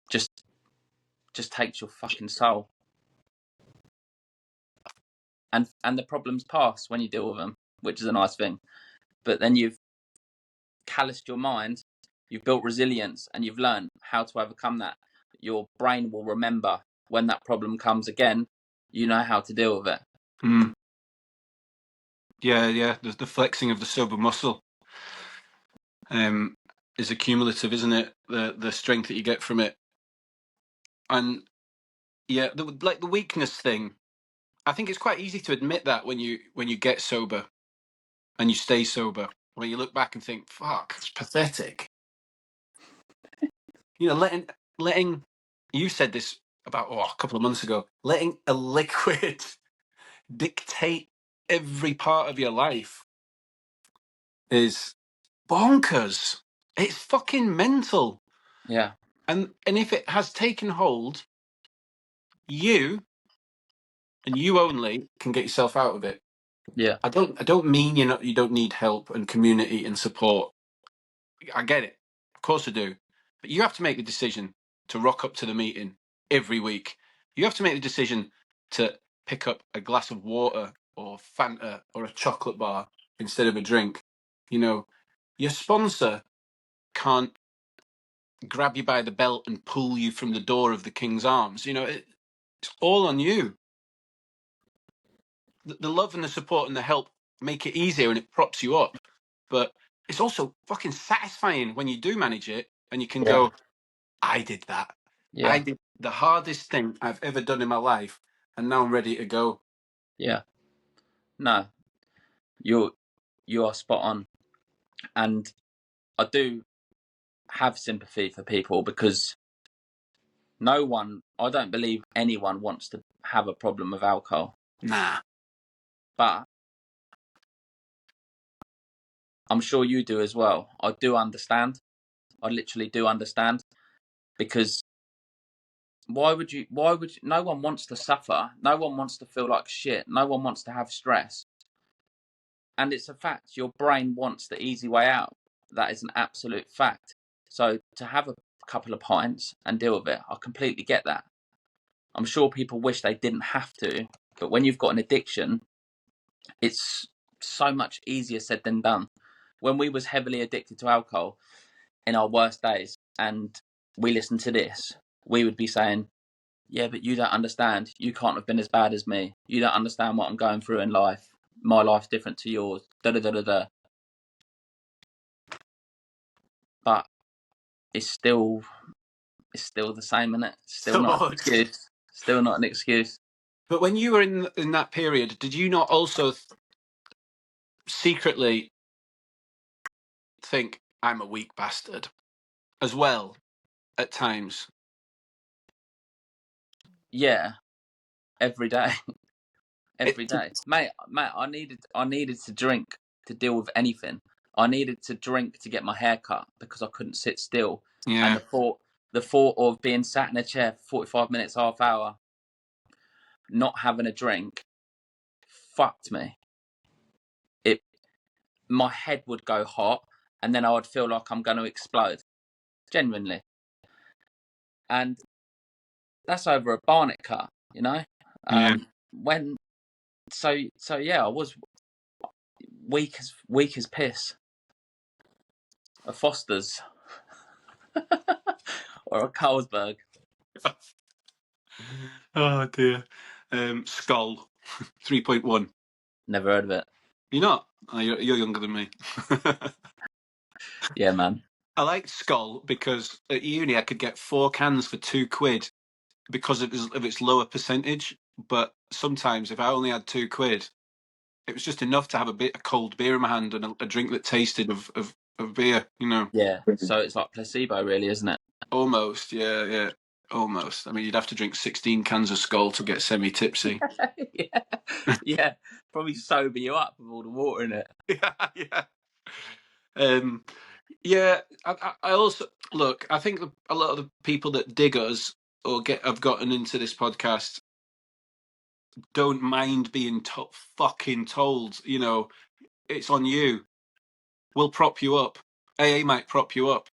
Speaker 2: Just takes your fucking soul. and the problems pass when you deal with them, which is a nice thing. But then you've calloused your mind, you've built resilience, and you've learned how to overcome that. Your brain will remember when that problem comes again. You know how to deal with it.
Speaker 1: Mm. Yeah. The flexing of the sober muscle is accumulative, isn't it? The strength that you get from it, and yeah, like the weakness thing. I think it's quite easy to admit that when you get sober and you stay sober, when you look back and think, "Fuck, it's pathetic." You know, letting you said this about a couple of months ago, letting a liquid dictate every part of your life is bonkers. It's fucking mental.
Speaker 2: Yeah.
Speaker 1: And if it has taken hold, you and you only can get yourself out of it.
Speaker 2: Yeah.
Speaker 1: I don't mean you don't need help and community and support. I get it. Of course I do. But you have to make the decision to rock up to the meeting every week. You have to make the decision to pick up a glass of water or Fanta or a chocolate bar instead of a drink. You know, your sponsor can't grab you by the belt and pull you from the door of the King's Arms. You know, it's all on you. The love and the support and the help make it easier and it props you up. But it's also fucking satisfying when you do manage it and you can
Speaker 2: Yeah.
Speaker 1: go, I did that. I
Speaker 2: Yeah.
Speaker 1: did the hardest thing I've ever done in my life, and now I'm ready to go.
Speaker 2: Yeah. No, you are spot on, and I do have sympathy for people because I don't believe anyone wants to have a problem with alcohol,
Speaker 1: Nah.
Speaker 2: but I'm sure you do as well. I do understand. I literally do understand because no one wants to suffer. No one wants to feel like shit. No one wants to have stress. And it's a fact. Your brain wants the easy way out. That is an absolute fact. So to have a couple of pints and deal with it, I completely get that. I'm sure people wish they didn't have to, but when you've got an addiction, it's so much easier said than done. When we was heavily addicted to alcohol in our worst days and we listened to this, we would be saying, yeah, but you don't understand. You can't have been as bad as me. You don't understand what I'm going through in life. My life's different to yours. Da da da da da. But it's still the same, isn't it? Still not an
Speaker 1: Swords.
Speaker 2: excuse. Still not an excuse.
Speaker 1: But when you were in that period, did you not also secretly think I'm a weak bastard as well at times?
Speaker 2: Yeah, every day.
Speaker 1: It,
Speaker 2: Every day. Mate, I needed to drink to deal with anything. I needed to drink to get my hair cut because I couldn't sit still. And
Speaker 1: yeah.
Speaker 2: the thought of being sat in a chair for 45 minutes, half hour, not having a drink fucked me. My head would go hot and then I would feel like I'm going to explode. Genuinely. And that's over a Barnet cut, you know?
Speaker 1: Yeah.
Speaker 2: When so yeah, I was weak as piss. A Foster's or a Carlsberg.
Speaker 1: Oh dear. Skull 3.1.
Speaker 2: Never heard of it.
Speaker 1: You're not? Oh, you're younger than me.
Speaker 2: Yeah, man.
Speaker 1: I liked Skull because at uni I could get 4 cans for £2 because of its lower percentage. But sometimes if I only had £2, it was just enough to have a cold beer in my hand and a drink that tasted of beer. You know,
Speaker 2: Yeah. So it's like placebo, really, isn't it?
Speaker 1: almost. Yeah, almost. I mean, you'd have to drink 16 cans of Skull to get semi-tipsy.
Speaker 2: Yeah. Yeah. Probably sober you up with all the water in it.
Speaker 1: Yeah. Um, yeah, I also look. I think a lot of the people that dig us or have gotten into this podcast don't mind being fucking told. You know, it's on you. We'll prop you up. AA might prop you up.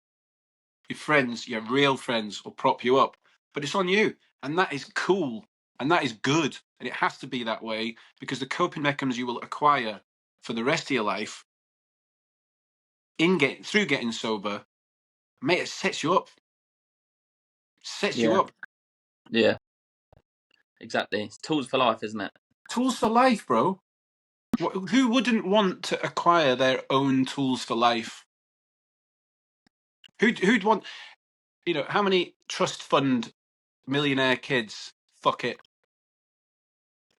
Speaker 1: Your friends, your real friends, will prop you up. But it's on you, and that is cool. And that is good. And it has to be that way, because the coping mechanisms you will acquire for the rest of your life through getting sober, mate, it sets you up. Sets you
Speaker 2: Yeah.
Speaker 1: up.
Speaker 2: Yeah. Exactly. It's tools for life, isn't it?
Speaker 1: Tools for life, bro. Who wouldn't want to acquire their own tools for life? Who'd want, how many trust fund millionaire kids? Fuck it.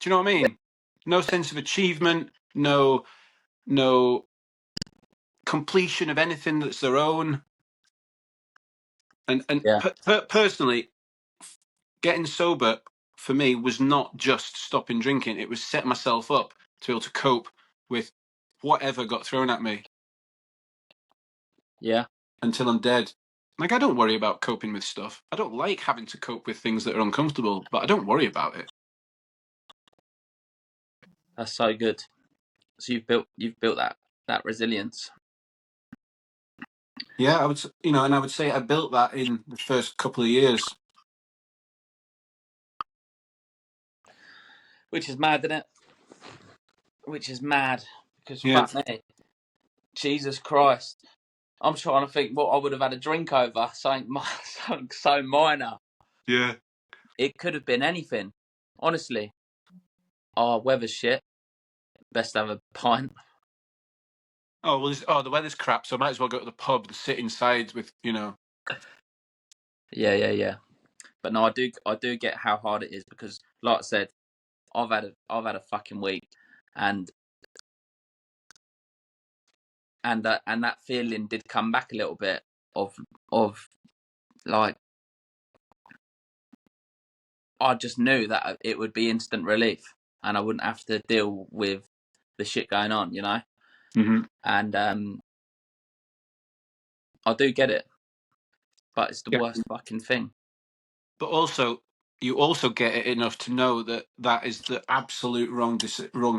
Speaker 1: Do you know what I mean? No sense of achievement, no completion of anything that's their own. And
Speaker 2: Yeah.
Speaker 1: personally, getting sober for me was not just stopping drinking. It was set myself up to be able to cope with whatever got thrown at me.
Speaker 2: Yeah.
Speaker 1: Until I'm dead. Like, I don't worry about coping with stuff. I don't like having to cope with things that are uncomfortable, but I don't worry about it.
Speaker 2: That's so good. So you've built that resilience.
Speaker 1: Yeah, and I would say I built that in the first couple of years.
Speaker 2: Which is mad, isn't it? Which is mad. Because
Speaker 1: Yeah,
Speaker 2: fuck me. Jesus Christ. I'm trying to think what I would have had a drink over. Something so minor.
Speaker 1: yeah.
Speaker 2: It could have been anything. Honestly. Oh, weather's shit. Best to have a pint.
Speaker 1: Oh well, the weather's crap, so I might as well go to the pub and sit inside with.
Speaker 2: Yeah. But no, I do get how hard it is, because, like I said, I've had a fucking week, and that feeling did come back a little bit of like, I just knew that it would be instant relief, and I wouldn't have to deal with the shit going on,
Speaker 1: Mm-hmm.
Speaker 2: And I do get it, but it's the
Speaker 1: Yeah.
Speaker 2: worst fucking thing.
Speaker 1: But also, you also get it enough to know that that is the absolute wrong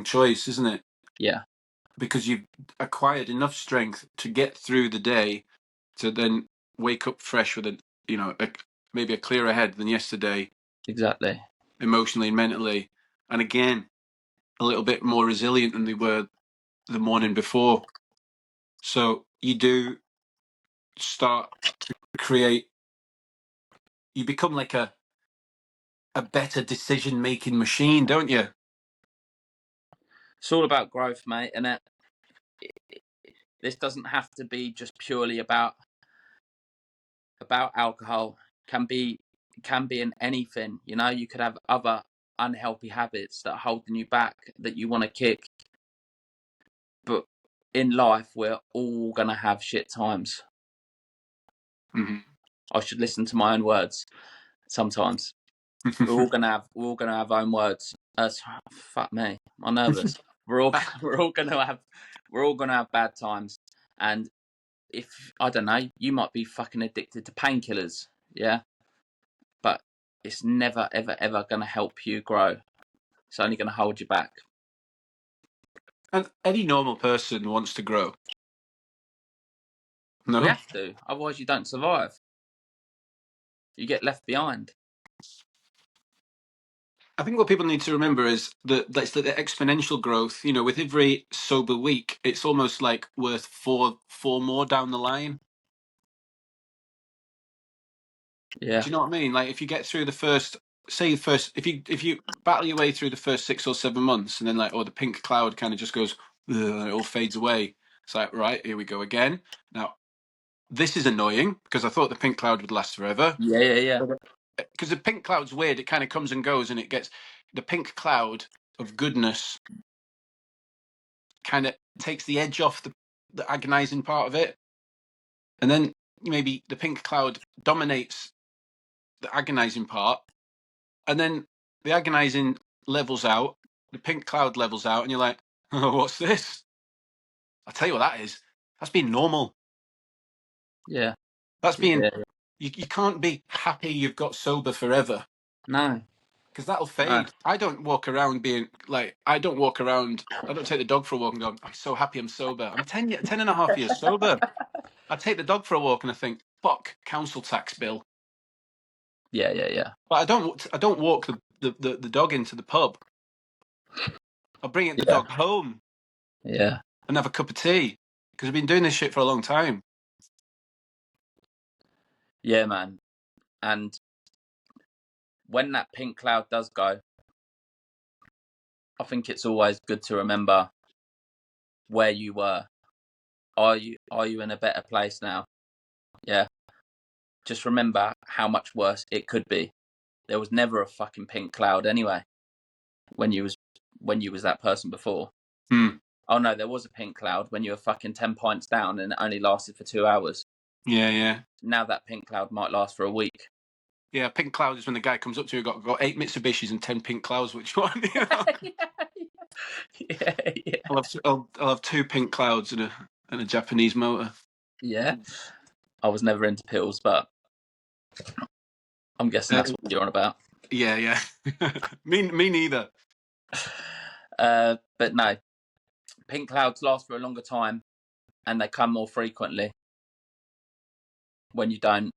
Speaker 1: choice, isn't it?
Speaker 2: Yeah,
Speaker 1: Because you've acquired enough strength to get through the day, to then wake up fresh with maybe a clearer head than yesterday,
Speaker 2: exactly.
Speaker 1: emotionally and mentally, and again a little bit more resilient than they were the morning before. So you do start to create. You become like a better decision making machine, don't you?
Speaker 2: It's all about growth, mate, and this doesn't have to be just purely about alcohol. Can be in anything. You could have other unhealthy habits that are holding you back, that you want to kick. But in life, we're all gonna have shit times.
Speaker 1: Mm-hmm.
Speaker 2: I should listen to my own words sometimes. We're all gonna have own words. Fuck me, I'm nervous. We're all gonna have bad times, and if I don't know, you might be fucking addicted to painkillers, yeah, but it's never ever ever gonna help you grow. It's only gonna hold you back.
Speaker 1: And any normal person wants to grow.
Speaker 2: We
Speaker 1: No,
Speaker 2: have to, otherwise you don't survive. You get left behind.
Speaker 1: I think what people need to remember is that's the exponential growth. With every sober week, it's almost like worth four more down the line.
Speaker 2: Yeah,
Speaker 1: Do you know what I mean? Like, if you get through the first, if you battle your way through the first 6 or 7 months, and then the pink cloud kind of just goes, "Ugh," and it all fades away. It's like, right, here we go again. Now, this is annoying because I thought the pink cloud would last forever.
Speaker 2: yeah.
Speaker 1: Because the pink cloud's weird. It kind of comes and goes, and it gets the pink cloud of goodness kind of takes the edge off the agonizing part of it, and then maybe the pink cloud dominates the agonizing part, and then the agonizing levels out, the pink cloud levels out, and you're like, oh, what's this? I'll tell you what that is. That's being normal.
Speaker 2: Yeah,
Speaker 1: That's being,
Speaker 2: yeah.
Speaker 1: you can't be happy you've got sober forever,
Speaker 2: No,
Speaker 1: because that'll
Speaker 2: no.
Speaker 1: fade. I don't walk around I don't take the dog for a walk and go, I'm so happy I'm sober. I'm 10 and a half years sober. I take the dog for a walk and I think, fuck, council tax bill.
Speaker 2: Yeah.
Speaker 1: But I don't walk the dog into the pub. I'll bring the
Speaker 2: Yeah.
Speaker 1: dog home
Speaker 2: Yeah.
Speaker 1: and have a cup of tea because I've been doing this shit for a long time.
Speaker 2: Yeah, man. And when that pink cloud does go, I think it's always good to remember where you were. Are you in a better place now? Yeah. Just remember how much worse it could be. There was never a fucking pink cloud anyway when you was that person before. Oh no, there was a pink cloud when you were fucking 10 pints down and it only lasted for 2 hours.
Speaker 1: Yeah.
Speaker 2: Now that pink cloud might last for a week.
Speaker 1: Yeah, pink cloud is when the guy comes up to you, got 8 Mitsubishis and 10 pink clouds. Which one? You know?
Speaker 2: Yeah.
Speaker 1: I'll have 2 pink clouds and a Japanese motor.
Speaker 2: Yeah. I was never into pills, but I'm guessing that's what you're on about.
Speaker 1: Yeah. me neither.
Speaker 2: But no, pink clouds last for a longer time and they come more frequently when you don't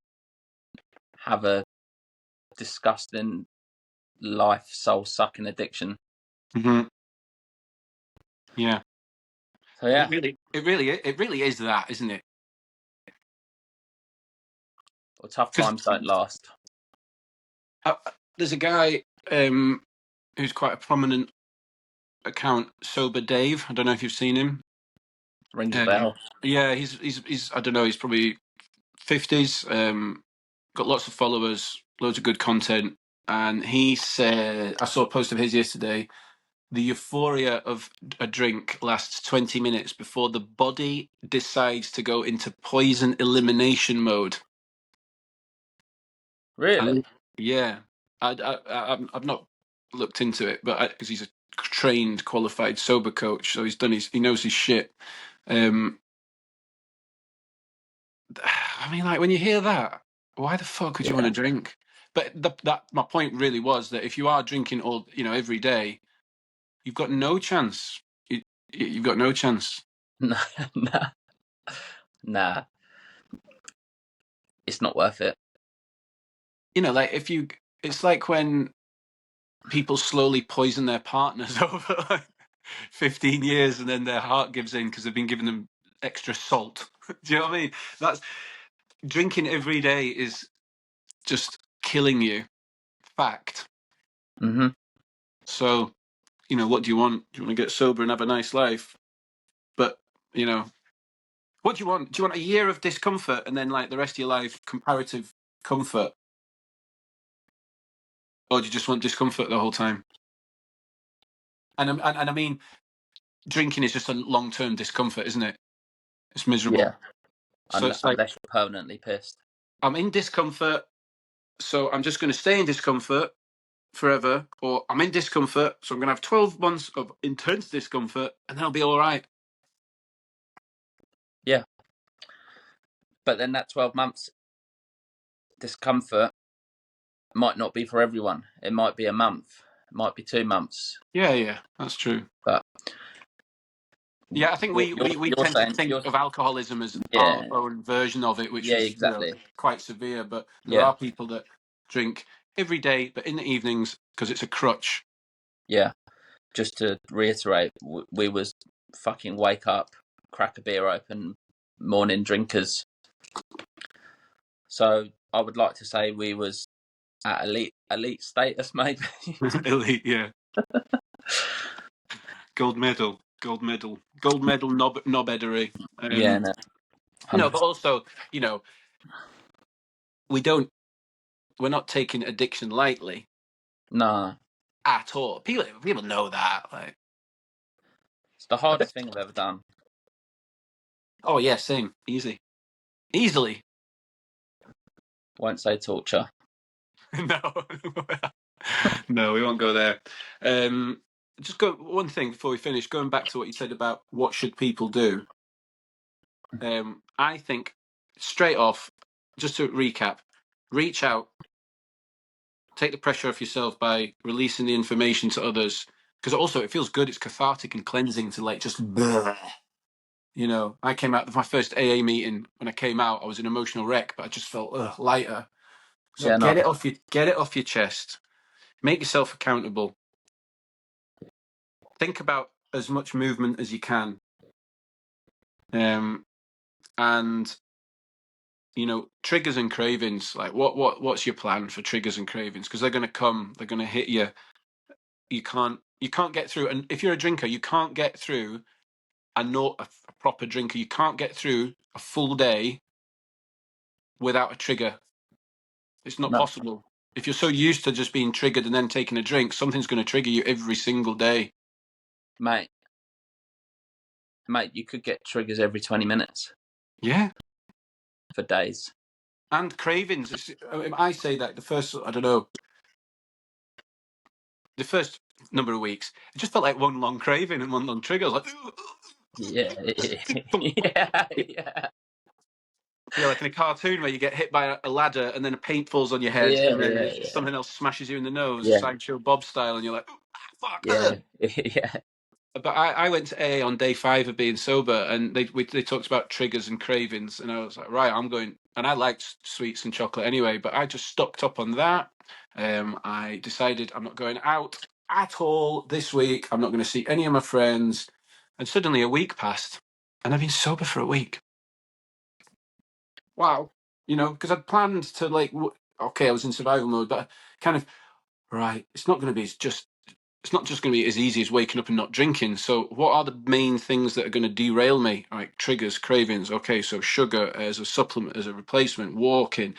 Speaker 2: have a disgusting life soul sucking addiction.
Speaker 1: Mm-hmm. Yeah.
Speaker 2: So yeah.
Speaker 1: It really is that, isn't it?
Speaker 2: Well, tough times don't last.
Speaker 1: There's a guy who's quite a prominent account, Sober Dave. I don't know if you've seen him.
Speaker 2: Rings a bell.
Speaker 1: Yeah, he's I don't know, he's probably 50s, got lots of followers, loads of good content, and he said, I saw a post of his yesterday, the euphoria of a drink lasts 20 minutes before the body decides to go into poison elimination mode.
Speaker 2: Really?
Speaker 1: Yeah. I've not looked into it, but because he's a trained, qualified sober coach, so he knows his shit. I mean, like when you hear that, why the fuck would you want to drink? But that my point really was that if you are drinking every day, you've got no chance. You've got no chance.
Speaker 2: Nah. It's not worth it.
Speaker 1: Like it's like when people slowly poison their partners over like 15 years and then their heart gives in because they've been giving them extra salt. Do you know what I mean? That's drinking every day is just killing you. Fact.
Speaker 2: Mm-hmm.
Speaker 1: So, what do you want? Do you want to get sober and have a nice life? But, what do you want? Do you want a year of discomfort and then like the rest of your life comparative comfort? Or do you just want discomfort the whole time? And I mean, drinking is just a long-term discomfort, isn't it? It's miserable.
Speaker 2: Yeah.
Speaker 1: So it's like,
Speaker 2: Unless you're permanently pissed.
Speaker 1: I'm in discomfort, so I'm just going to stay in discomfort forever, or I'm in discomfort, so I'm going to have 12 months of intense discomfort, and then I'll be all right.
Speaker 2: Yeah. But then that 12 months discomfort might not be for everyone. It might be a month. It might be 2 months.
Speaker 1: Yeah, that's true.
Speaker 2: But
Speaker 1: yeah, I think we tend to think of alcoholism as our own version of it, which is
Speaker 2: exactly.
Speaker 1: quite severe. But there are people that drink every day, but in the evenings because it's a crutch.
Speaker 2: Yeah. Just to reiterate, we was fucking wake up, crack a beer open, morning drinkers. So I would like to say we was at elite status, maybe.
Speaker 1: Elite, yeah. Gold medal, knobedery.
Speaker 2: Yeah, no.
Speaker 1: No, but also, we're not taking addiction lightly.
Speaker 2: No.
Speaker 1: At all. People know that. Like,
Speaker 2: it's the hardest thing I've ever done.
Speaker 1: Oh yeah, same. Easily.
Speaker 2: Won't say torture.
Speaker 1: No, we won't go there. Just go one thing before we finish. Going back to what you said about what should people do. I think straight off, just to recap, reach out, take the pressure off yourself by releasing the information to others. Because also it feels good. It's cathartic and cleansing to like just. I came out of my first AA meeting. When I came out, I was an emotional wreck, but I just felt lighter. So get it off your chest. Make yourself accountable. Think about as much movement as you can. And triggers and cravings, like what's your plan for triggers and cravings? Because they're going to come, they're going to hit you. You can't get through, and if you're a drinker, you can't get through a proper drinker, you can't get through a full day without a trigger. It's not
Speaker 2: No,
Speaker 1: possible. If you're so used to just being triggered and then taking a drink, something's going to trigger you every single day.
Speaker 2: mate, you could get triggers every 20 minutes
Speaker 1: Yeah.
Speaker 2: for days.
Speaker 1: And cravings. I say that the first number of weeks, it just felt like one long craving and one long trigger. I was like,
Speaker 2: Yeah, yeah, yeah.
Speaker 1: like in a cartoon where you get hit by a ladder and then a paint falls on your head
Speaker 2: Yeah,
Speaker 1: and then
Speaker 2: yeah,
Speaker 1: something else smashes you in the nose,
Speaker 2: yeah,
Speaker 1: Sideshow Bob style, and you're like, fuck.
Speaker 2: yeah, yeah,
Speaker 1: But I went to AA on day 5 of being sober, and they talked about triggers and cravings, and I was like, right, I'm going. And I liked sweets and chocolate anyway, but I just stocked up on that. I decided I'm not going out at all this week. I'm not going to see any of my friends. And suddenly a week passed, and I've been sober for a week. Wow, because I'd planned to okay, I was in survival mode, but kind of right. It's not going to be just it's not just going to be as easy as waking up and not drinking. So what are the main things that are going to derail me? Like triggers, cravings. Okay, so sugar as a supplement, as a replacement, walking,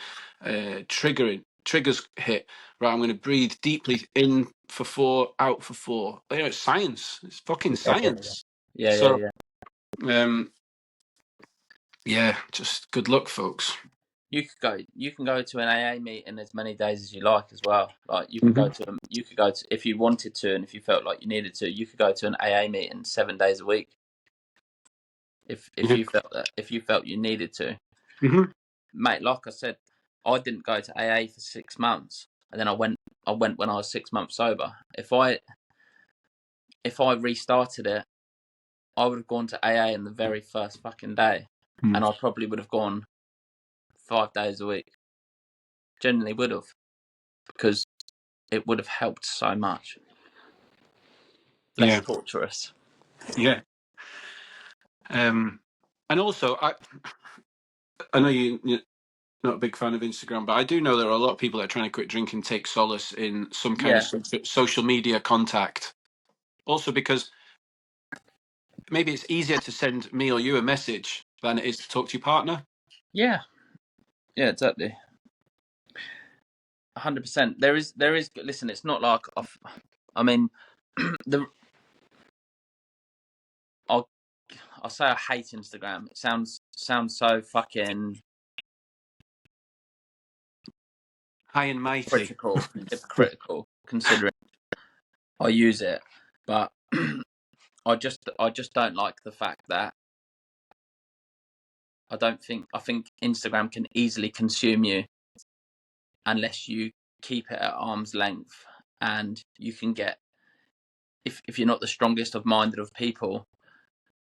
Speaker 1: triggers hit. Right, I'm going to breathe deeply in for 4, out for 4. It's science. It's fucking science.
Speaker 2: yeah, yeah,
Speaker 1: So,
Speaker 2: yeah.
Speaker 1: yeah, just good luck, folks.
Speaker 2: You can go to an AA meeting as many days as you like as well. Like you could go to if you wanted to, and if you felt like you needed to, you could go to an AA meeting 7 days a week. If
Speaker 1: Yeah.
Speaker 2: you felt you needed to,
Speaker 1: Mm-hmm.
Speaker 2: mate. Like I said, I didn't go to AA for 6 months, and then I went when I was 6 months sober. If I restarted it, I would have gone to AA in the very first fucking day, and I probably would have gone 5 days a week. Genuinely would have, because it would have helped so much. Less
Speaker 1: Yeah.
Speaker 2: torturous.
Speaker 1: Yeah. And also, I know you're not a big fan of Instagram, but I do know there are a lot of people that are trying to quit drinking, take solace in some kind of social media contact. Also, because maybe it's easier to send me or you a message than it is to talk to your partner.
Speaker 2: Yeah, exactly. 100%. There is. Listen, it's not like I mean, I'll say I hate Instagram. It sounds so fucking
Speaker 1: High and mighty.
Speaker 2: hypocritical, considering I use it, but I just don't like the fact that I think Instagram can easily consume you unless you keep it at arm's length, and you can get, if you're not the strongest of minded of people,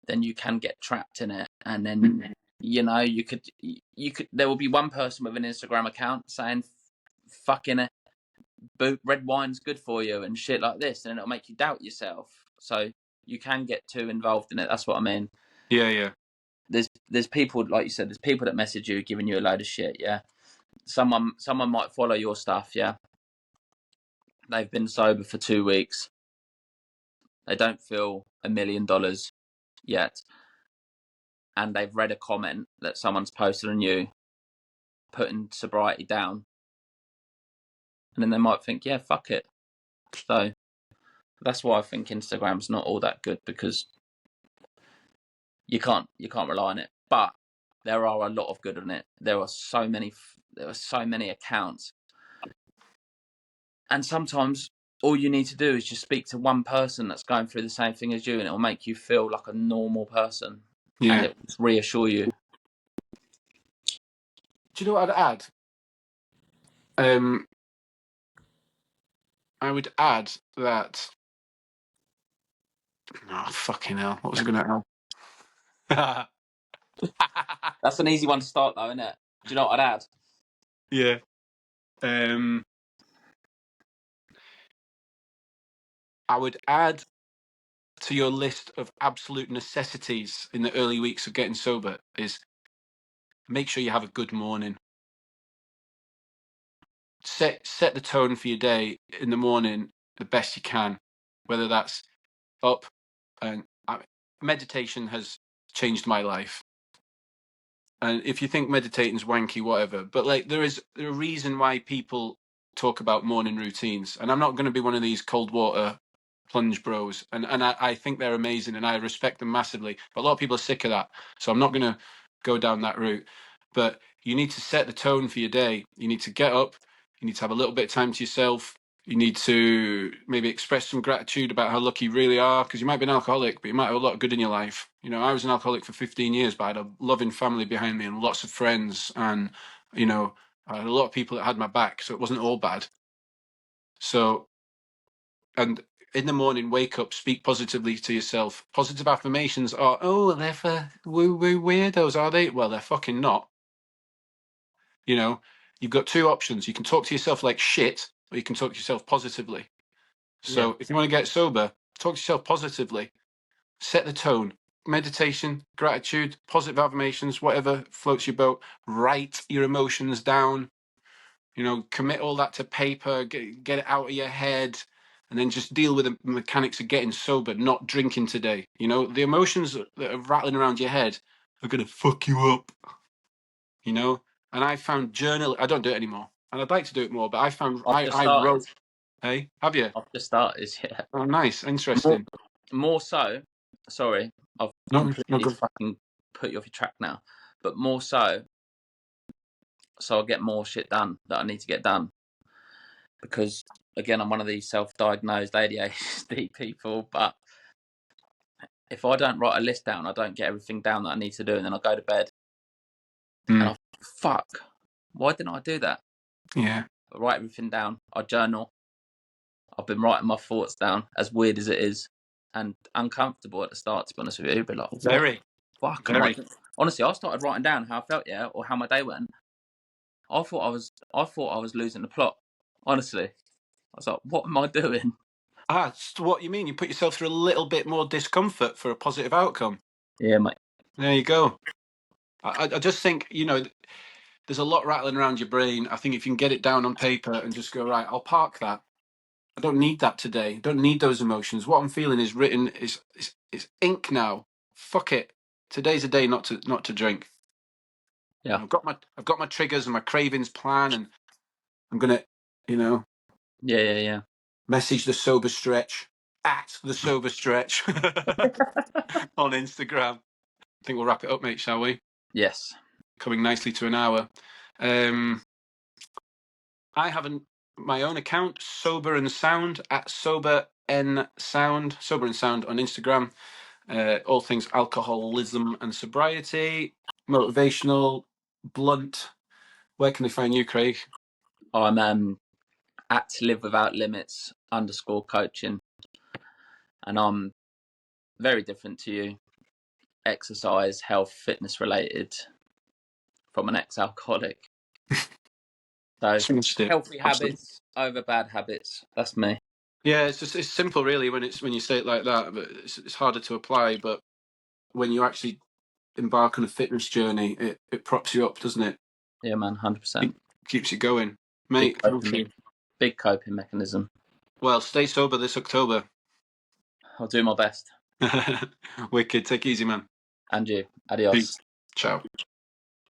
Speaker 2: then you can get trapped in it, and then you could there will be one person with an Instagram account saying fucking red wine's good for you and shit like this, and it'll make you doubt yourself. So you can get too involved in it. That's what I mean.
Speaker 1: Yeah.
Speaker 2: There's people, like you said, there's people that message you giving you a load of shit. Yeah, someone might follow your stuff. Yeah, they've been sober for 2 weeks. They don't feel $1 million yet, and they've read a comment that someone's posted on you, putting sobriety down, and then they might think, yeah, fuck it. So that's why I think Instagram's not all that good, because you can't rely on it. But there are a lot of good on it. There are so many accounts, and sometimes all you need to do is just speak to one person that's going through the same thing as you, and it'll make you feel like a normal person, and it will reassure you.
Speaker 1: Do you know what I'd add? I would add that. Oh, fucking hell. What was I going to add?
Speaker 2: That's an easy one to start, though, isn't it? Do you know what I'd add?
Speaker 1: Yeah. I would add to your list of absolute necessities in the early weeks of getting sober is make sure you have a good morning. Set the tone for your day in the morning the best you can, whether that's up and meditation has changed my life. And if you think meditating's wanky, whatever, but like there a reason why people talk about morning routines, and I'm not going to be one of these cold water plunge bros, and I think they're amazing and I respect them massively, but a lot of people are sick of that, so I'm not going to go down that route. But you need to set the tone for your day. You need to get up, you need to have a little bit of time to yourself, you need to maybe express some gratitude about how lucky you really are, because you might be an alcoholic, but you might have a lot of good in your life. You know, I was an alcoholic for 15 years, but I had a loving family behind me and lots of friends, and you know, I had a lot of people that had my back, so it wasn't all bad. So, and in the morning, wake up, speak positively to yourself. Positive affirmations are, oh, they're for woo-woo weirdos, are they? Well, they're fucking not. You know, you've got two options. You can talk to yourself like shit, or you can talk to yourself positively.
Speaker 2: Yeah.
Speaker 1: So if you want to get sober, talk to yourself positively. Set the tone. Meditation, gratitude, positive affirmations, whatever floats your boat. Write your emotions down. You know, commit all that to paper, get it out of your head, and then just deal with the mechanics of getting sober, not drinking today. You know, the emotions that are rattling around your head are going to fuck you up, you know? And I found journal, I don't do it anymore. And I'd like to do it more, but I found,
Speaker 2: I've just
Speaker 1: I
Speaker 2: started.
Speaker 1: wrote, hey, have you?
Speaker 2: I've just started. Yeah.
Speaker 1: Oh, nice,
Speaker 2: More,
Speaker 1: interesting.
Speaker 2: more so. Sorry, I've
Speaker 1: No, no
Speaker 2: completely
Speaker 1: good.
Speaker 2: fucking put you off your track now. But more so, so I get more shit done that I need to get done. Because again, I'm one of these self-diagnosed ADHD people. But if I don't write a list down, I don't get everything down that I need to do, and then I go to bed and I fuck. Why didn't I do that?
Speaker 1: Yeah.
Speaker 2: I write everything down. I journal. I've been writing my thoughts down, as weird as it is, and uncomfortable at the start, to be honest with you. But like, what
Speaker 1: Very,
Speaker 2: the fuck am I
Speaker 1: very.
Speaker 2: doing? Honestly, I started writing down how I felt, yeah, or how my day went. I thought I was losing the plot. Honestly, I was like, what am I doing?
Speaker 1: Ah, so what you mean? You put yourself through a little bit more discomfort for a positive outcome.
Speaker 2: Yeah, mate.
Speaker 1: There you go. I just think, you know, there's a lot rattling around your brain. I think if you can get it down on paper and just go, right, I'll park that. I don't need that today. I don't need those emotions. What I'm feeling is written, is ink now. Fuck it. Today's a day not to drink.
Speaker 2: Yeah.
Speaker 1: I've got my triggers and my cravings plan, and I'm gonna, you know,
Speaker 2: Yeah.
Speaker 1: message the sober stretch at the sober stretch on Instagram. I think we'll wrap it up, mate, shall we?
Speaker 2: Yes.
Speaker 1: Coming nicely to an hour. I have my own account, SoberNSound, at SoberNSound, SoberNSound on Instagram. All things alcoholism and sobriety, motivational, blunt. Where can they find you, Craig?
Speaker 2: I'm at Live Without Limits _coaching, and I'm very different to you. Exercise, health, fitness related from an ex-alcoholic. So
Speaker 1: Smashed it.
Speaker 2: healthy
Speaker 1: Absolutely.
Speaker 2: habits over bad habits. That's me.
Speaker 1: Yeah, it's simple really when you say it like that, but it's harder to apply. But when you actually embark on a fitness journey, it props you up, doesn't it?
Speaker 2: Yeah, man, 100%.
Speaker 1: It keeps you going, mate.
Speaker 2: Big coping mechanism.
Speaker 1: Well, stay sober this October.
Speaker 2: I'll do my best.
Speaker 1: Wicked. Take it easy, man.
Speaker 2: And you. Adios.
Speaker 1: Peace. Ciao.